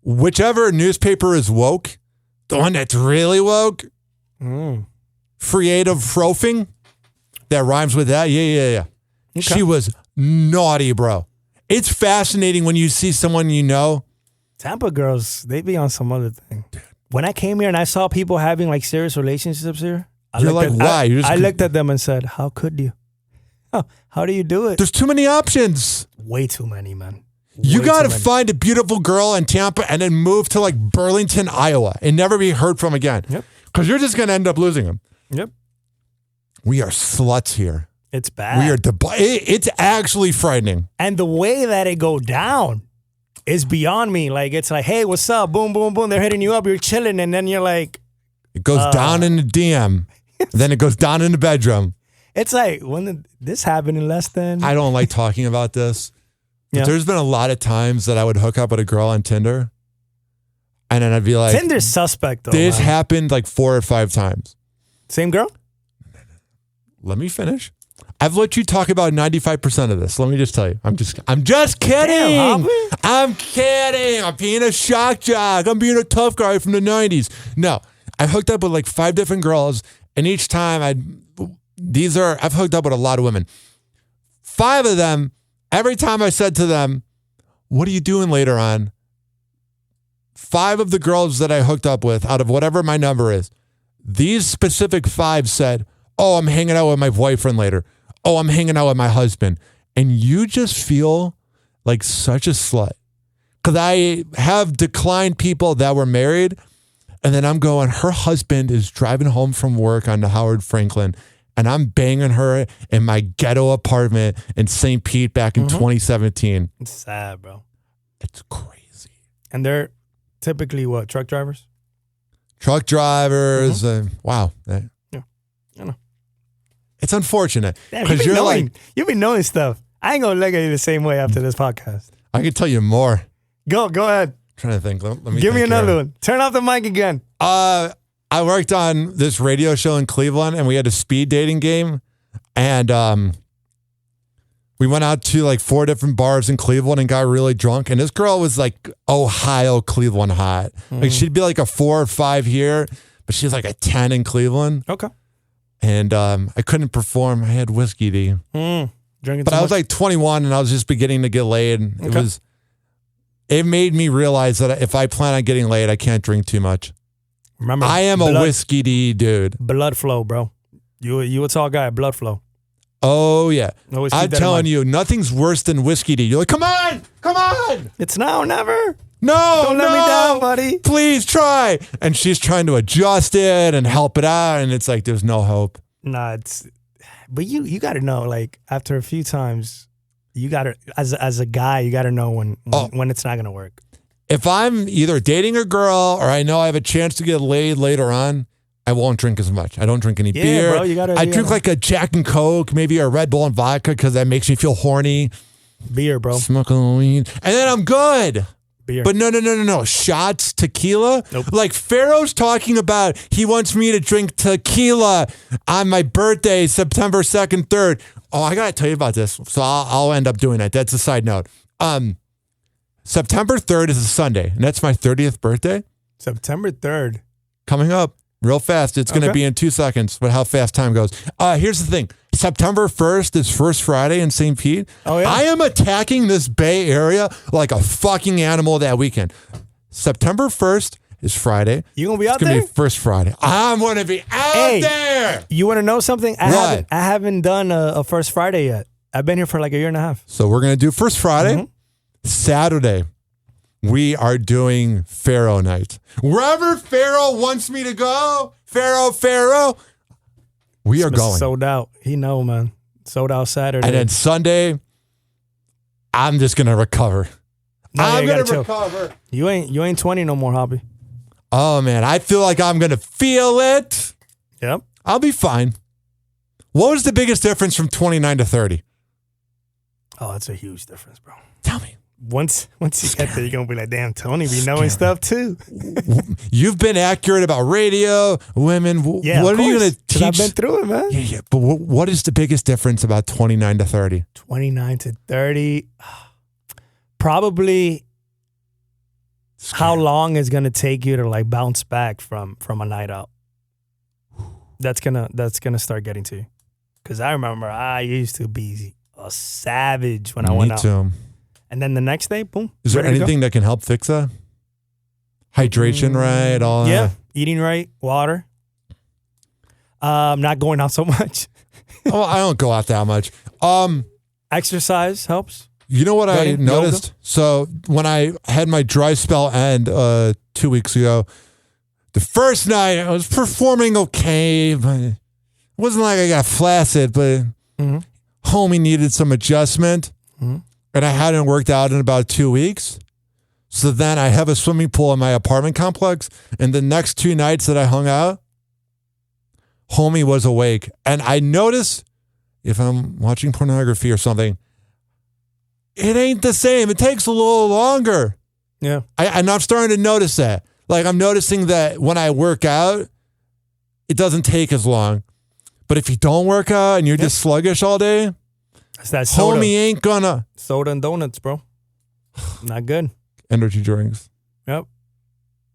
Whichever newspaper is woke, the one that's really woke, Creative Frofing, that rhymes with that. Yeah. Okay. She was naughty, bro. It's fascinating when you see someone you know. Tampa girls, they be on some other thing. When I came here and I saw people having like serious relationships here, I looked at them and said, how could you? How do you do it? There's too many options. Way too many, man. You got to find a beautiful girl in Tampa and then move to like Burlington, Iowa and never be heard from again. Yep. Because you're just going to end up losing them. Yep. We are sluts here. It's bad. It's actually frightening. And the way that it go down is beyond me. Like, it's like, hey, what's up? Boom, boom, boom. They're hitting you up. You're chilling. And then you're like. It goes down in the DM. Then it goes down in the bedroom. It's like, when did this happen in less than. I don't like talking about this. But there's been a lot of times that I would hook up with a girl on Tinder. And then I'd be like. Tinder's suspect, though. This happened like 4 or 5 times. Same girl? Let me finish. I've let you talk about 95% of this. Let me just tell you. I'm just kidding. Damn, I'm kidding. I'm being a shock jock. I'm being a tough guy from the 90s. No, I've hooked up with like 5 different girls, and each time I've hooked up with a lot of women. 5 of them, every time I said to them, what are you doing later on? 5 of the girls that I hooked up with, out of whatever my number is, these specific 5 said, oh, I'm hanging out with my boyfriend later. Oh, I'm hanging out with my husband. And you just feel like such a slut. Because I have declined people that were married. And then I'm going, her husband is driving home from work on the Howard Franklin. And I'm banging her in my ghetto apartment in St. Pete back in 2017. It's sad, bro. It's crazy. And they're typically what? Truck drivers? Truck drivers. Wow. Yeah, I know. It's unfortunate because you've been knowing stuff. I ain't gonna look at you the same way after this podcast. I can tell you more. Go ahead. I'm trying to think. Let me give me another one. Turn off the mic again. I worked on this radio show in Cleveland, and we had a speed dating game, and we went out to like 4 different bars in Cleveland and got really drunk. And this girl was like Ohio, Cleveland hot. Like she'd be like a 4 or 5 here, but she's like a 10 in Cleveland. Okay. And I couldn't perform. I had whiskey, D. Drinking but I was like 21 and I was just beginning to get laid. It made me realize that if I plan on getting laid, I can't drink too much. Remember, I am a whiskey D dude. Blood flow, bro. You a tall guy, blood flow. Oh, yeah. Always I'm telling you, nothing's worse than whiskey D. You're like, come on. It's now or never. No, don't let me down, buddy. Please try. And she's trying to adjust it and help it out. And it's like, there's no hope. Nah, but you got to know, like, after a few times, you got to, as a guy, you got to know when it's not going to work. If I'm either dating a girl or I know I have a chance to get laid later on, I won't drink as much. I don't drink any beer. Bro, I drink like a Jack and Coke, maybe a Red Bull and vodka because that makes me feel horny. Beer, bro. Smoking weed. And then I'm good. Beer. But no. Shots, tequila. Nope. Like Pharaoh's talking about, he wants me to drink tequila on my birthday, September 2nd, 3rd. Oh, I got to tell you about this. So I'll end up doing that. That's a side note. September 3rd is a Sunday, and that's my 30th birthday. September 3rd. Coming up real fast. It's going to be in 2 seconds, but how fast time goes. Here's the thing. September 1st is First Friday in St. Pete. Oh, yeah? I am attacking this Bay Area like a fucking animal that weekend. September 1st is Friday. You going to be out there? It's going to be First Friday. I'm going to be out there. You want to know something? I haven't done a First Friday yet. I've been here for like a year and a half. So we're going to do First Friday. Mm-hmm. Saturday, we are doing Pharaoh night. Wherever Pharaoh wants me to go, Pharaoh, we are going. Sold out. He know, man. Sold out Saturday. And then Sunday, I'm just going to recover. I'm going to recover. You ain't 20 no more, Hoppe. Oh, man. I feel like I'm going to feel it. Yep. I'll be fine. What was the biggest difference from 29 to 30? Oh, that's a huge difference, bro. Tell me. Once you get there, you're going to be like, damn, Tony be knowing stuff too. You've been accurate about radio, women. Yeah, what are you going to teach? I've been through it, man. Yeah. But what is the biggest difference about 29 to 30? 29 to 30. Probably how long is gonna take you to like bounce back from a night out. That's gonna start getting to you. Cause I remember I used to be a savage when I went out. Too. And then the next day, boom. Is there anything that can help fix that? Hydration, right? All yeah, eating right, water. Not going out so much. Oh, I don't go out that much. Exercise helps. You know what I noticed? Yoga? So when I had my dry spell end 2 weeks ago, the first night I was performing okay, but it wasn't like I got flaccid, but homie needed some adjustment, and I hadn't worked out in about 2 weeks. So then I have a swimming pool in my apartment complex, and the next 2 nights that I hung out, homie was awake. And I notice if I'm watching pornography or something, it ain't the same. It takes a little longer. Yeah. And I'm starting to notice that. Like, I'm noticing that when I work out, it doesn't take as long. But if you don't work out and you're just sluggish all day, that's that soda. Homie ain't gonna. Soda and donuts, bro. Not good. Energy drinks. Yep.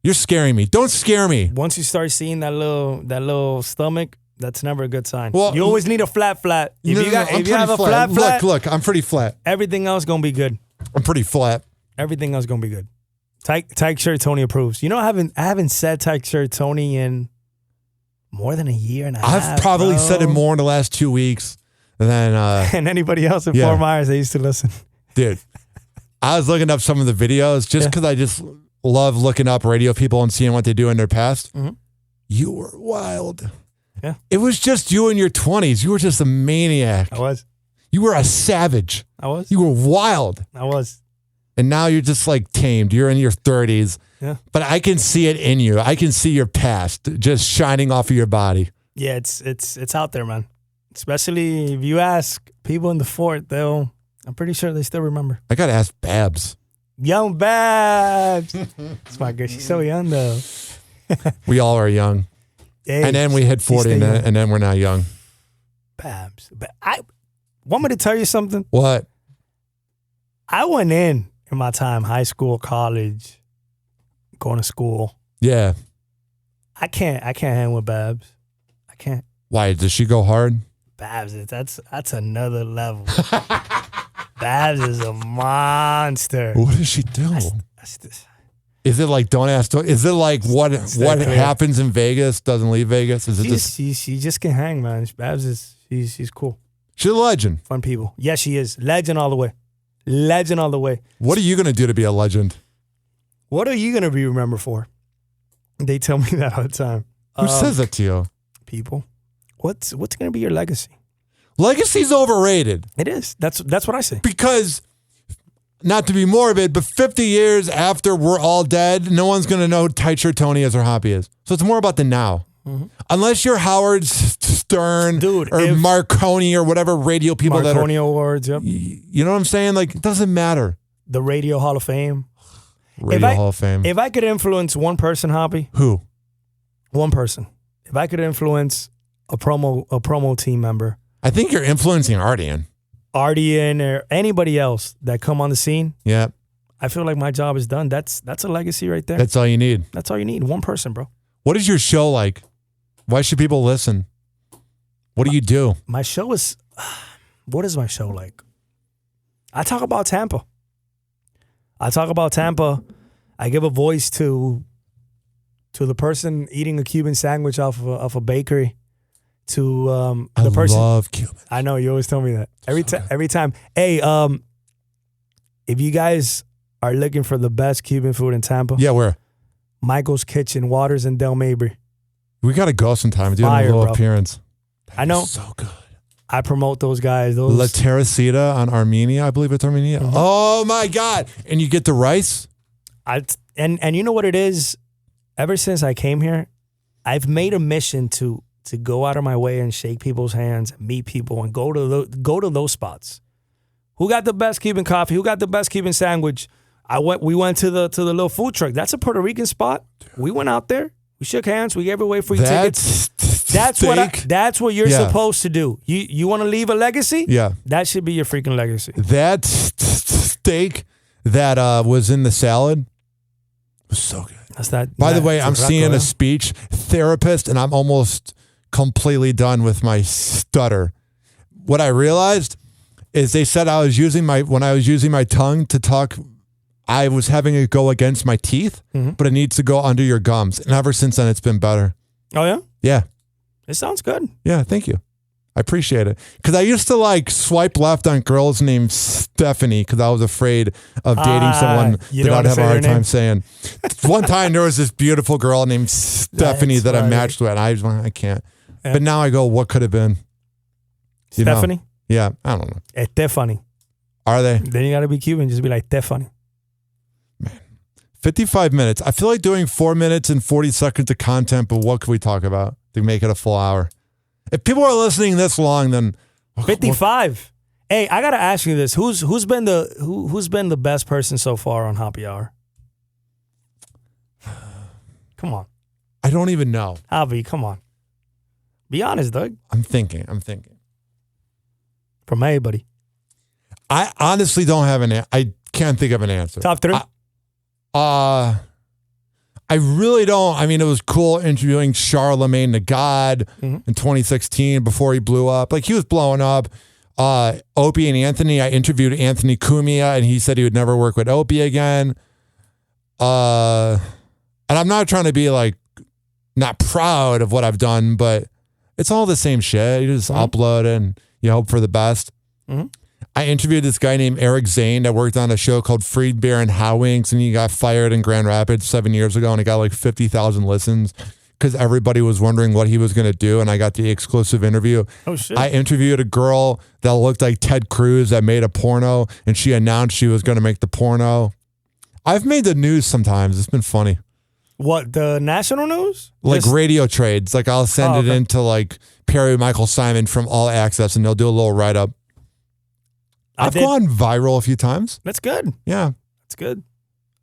You're scaring me. Don't scare me. Once you start seeing that little stomach, that's never a good sign. Well, you always need a flat. If you have a flat, look, I'm pretty flat. Everything else gonna be good. I'm pretty flat. Everything else gonna be good. Tight shirt Tony approves. You know, I haven't said tight shirt Tony in more than a year and a half. I've probably said it more in the last 2 weeks than and anybody else in Fort Myers. They used to listen. Dude, I was looking up some of the videos just because I just love looking up radio people and seeing what they do in their past. Mm-hmm. You were wild. Yeah. It was just you in your 20s. You were just a maniac. I was. You were a savage. I was. You were wild. I was. And now you're just like tamed. You're in your 30s. Yeah. But I can see it in you. I can see your past just shining off of your body. Yeah, it's out there, man. Especially if you ask people in the fort, I'm pretty sure they still remember. I got to ask Babs. Young Babs. That's my girl. She's so young, though. We all are young. Hey, and then we hit 40 and then we're not young. Babs. But I want me to tell you something. What? I went in my time, high school, college, going to school. Yeah. I can't hang with Babs. I can't. Why? Does she go hard? Babs, that's another level. Babs is a monster. What does she do? That's is it like don't ask? Is it like what happens in Vegas doesn't leave Vegas? Is it she just can hang, man. Babs is she's cool. She's a legend. Fun people. Yes, she is. Legend all the way. Legend all the way. What are you gonna do to be a legend? What are you gonna be remembered for? They tell me that all the time. Who says that to you? People. What's gonna be your legacy? Legacy's overrated. It is. That's what I say. Because, not to be morbid, but 50 years after we're all dead, no one's going to know who Tight Shirt Tony is or Hoppe is. So it's more about the now. Mm-hmm. Unless you're Howard Stern or Marconi or whatever radio people that are. Marconi Awards, yep. You know what I'm saying? Like, it doesn't matter. The Radio Hall of Fame. Hall of Fame. If I could influence one person, Hoppe. Who? One person. If I could influence a promo team member. I think you're influencing Ardian, or anybody else that come on the scene. Yeah. I feel like my job is done. That's a legacy right there. That's all you need. That's all you need. One person, bro. What is your show like? Why should people listen? What do you do? My show is... What is my show like? I talk about Tampa. I give a voice to the person eating a Cuban sandwich off a bakery. To the person. I love Cuban. I know you always tell me that every time. Hey, if you guys are looking for the best Cuban food in Tampa, where? Michael's Kitchen, Waters and Del Mabry. We gotta go sometime. Do a little appearance. I know. So good. I promote those guys. La Teresita on Armenia. I believe it's Armenia. Mm-hmm. Oh my God! And you get the rice. And you know what it is. Ever since I came here, I've made a mission to go out of my way and shake people's hands, meet people, and go to those spots. Who got the best Cuban coffee? Who got the best Cuban sandwich? We went to the little food truck. That's a Puerto Rican spot. We went out there. We shook hands. We gave away free tickets. That's what you're supposed to do. You want to leave a legacy? Yeah. That should be your freaking legacy. That steak that was in the salad. It was so good. By the way, I'm seeing a speech therapist, and I'm almost completely done with my stutter. What I realized is they said when I was using my tongue to talk, I was having it go against my teeth, but it needs to go under your gums. And ever since then, it's been better. Oh, yeah? Yeah. It sounds good. Yeah, thank you. I appreciate it. Because I used to like swipe left on girls named Stephanie because I was afraid of dating someone that I'd have a hard time saying. One time there was this beautiful girl named Stephanie that I matched with, and I can't. Yeah. But now I go, what could have been? Stephanie? Yeah, I don't know. Estefany. Are they? Then you got to be Cuban. Just be like, Estefany. Man. 55 minutes. I feel like doing 4 minutes and 40 seconds of content, but what could we talk about to make it a full hour? If people are listening this long, then 55. Hey, I gotta ask you this: who's been the best person so far on Happy Hour? Come on. I don't even know. Javi, come on. Be honest, Doug. I'm thinking. From everybody. I honestly don't have I can't think of an answer. Top 3. I really don't. I mean, it was cool interviewing Charlemagne the God in 2016 before he blew up. Like, he was blowing up. Opie and Anthony, I interviewed Anthony Cumia, and he said he would never work with Opie again. And I'm not trying to be, like, not proud of what I've done, but it's all the same shit. You just upload it, and you hope for the best. I interviewed this guy named Eric Zane that worked on a show called Freed Beer and Howings, and he got fired in Grand Rapids 7 years ago, and he got like 50,000 listens because everybody was wondering what he was going to do, and I got the exclusive interview. Oh, shit. I interviewed a girl that looked like Ted Cruz that made a porno, and she announced she was going to make the porno. I've made the news sometimes. It's been funny. What, the national news? Like radio trades. Like, I'll send it into like Perry Michael Simon from All Access, and they'll do a little write-up. I've gone viral a few times. That's good. Yeah. That's good.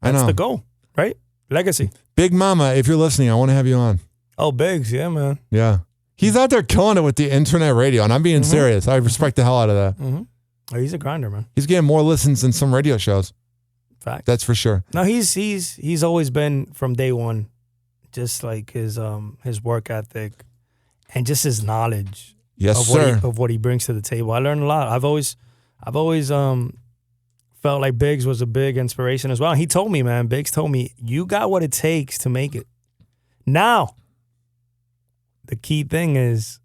I know. That's the goal, right? Legacy. Big Mama, if you're listening, I want to have you on. Oh, Biggs. Yeah, man. Yeah. He's out there killing it with the internet radio, and I'm being serious. I respect the hell out of that. Oh, he's a grinder, man. He's getting more listens than some radio shows. Fact. That's for sure. No, he's always been from day one, just like his work ethic and just his knowledge. Yes, of what he brings to the table. I learned a lot. I've always felt like Biggs was a big inspiration as well. And he told me, man, Biggs told me, you got what it takes to make it. Now, the key thing is,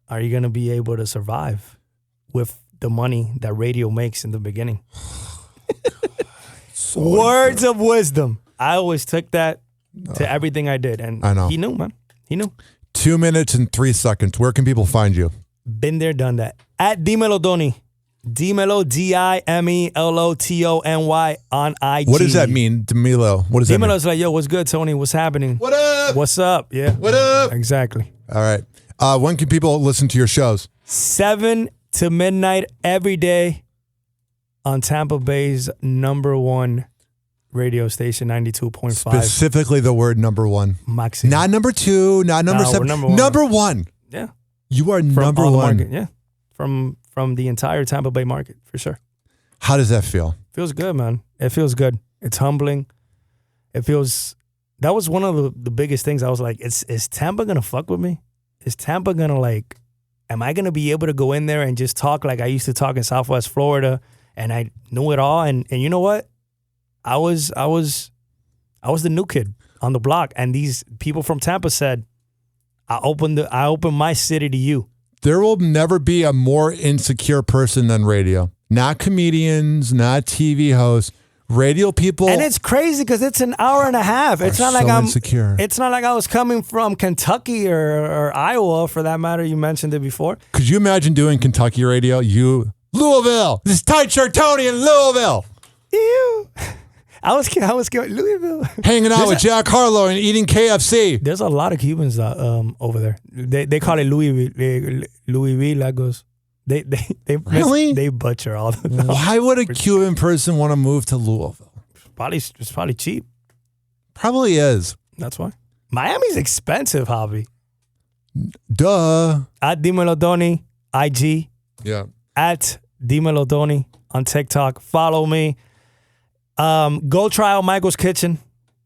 are you going to be able to survive with the money that radio makes in the beginning? Words of wisdom. I always took that to everything I did. And I know. He knew, man. He knew. 2 minutes and 3 seconds. Where can people find you? Been there, done that. At DimeloTony. Dimelo, DimeloTony on IG. What does that mean, Dimelo? What does that mean? Dimelo's like, yo, what's good, Tony? What's happening? What up? What's up? Yeah. What up? Exactly. All right. When can people listen to your shows? 7 to midnight every day on Tampa Bay's #1 radio station, 92.5. Specifically the word #1. Maxima. Not number 2, not number 7. Number 1. Yeah. You are From number all the 1. market, yeah. From the entire Tampa Bay market, for sure. How does that feel? Feels good, man. It feels good. It's humbling. That was one of the biggest things. I was like, is Tampa going to fuck with me? Is Tampa going to am I going to be able to go in there and just talk like I used to talk in Southwest Florida and I knew it all? And you know what? I was the new kid on the block. And these people from Tampa said, I opened my city to you. There will never be a more insecure person than radio. Not comedians, not TV hosts, radio people. And it's crazy because it's an hour and a half. It's not like I'm insecure. It's not like I was coming from Kentucky or Iowa, for that matter. You mentioned it before. Could you imagine doing Kentucky radio? Louisville. This is Tight Shirt Tony in Louisville. Ew. I was going Louisville. Hanging out with Jack Harlow and eating KFC. There's a lot of Cubans over there. They call it Louisville Lagos. They really? They butcher all the time. Why would a Cuban person want to move to Louisville? It's probably cheap. Probably is. That's why. Miami's expensive, Javi. Duh. At DimeloTony, IG. Yeah. At DimeloTony on TikTok. Follow me. Go try out Michael's Kitchen.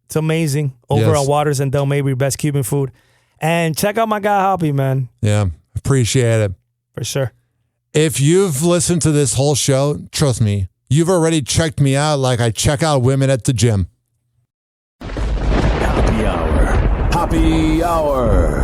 It's amazing. Over Yes. at Waters and Del Mabry, best Cuban food. And check out my guy Hoppe, man. Yeah, appreciate it. For sure. If you've listened to this whole show, trust me, you've already checked me out like I check out women at the gym. Happy Hour. Happy Hour.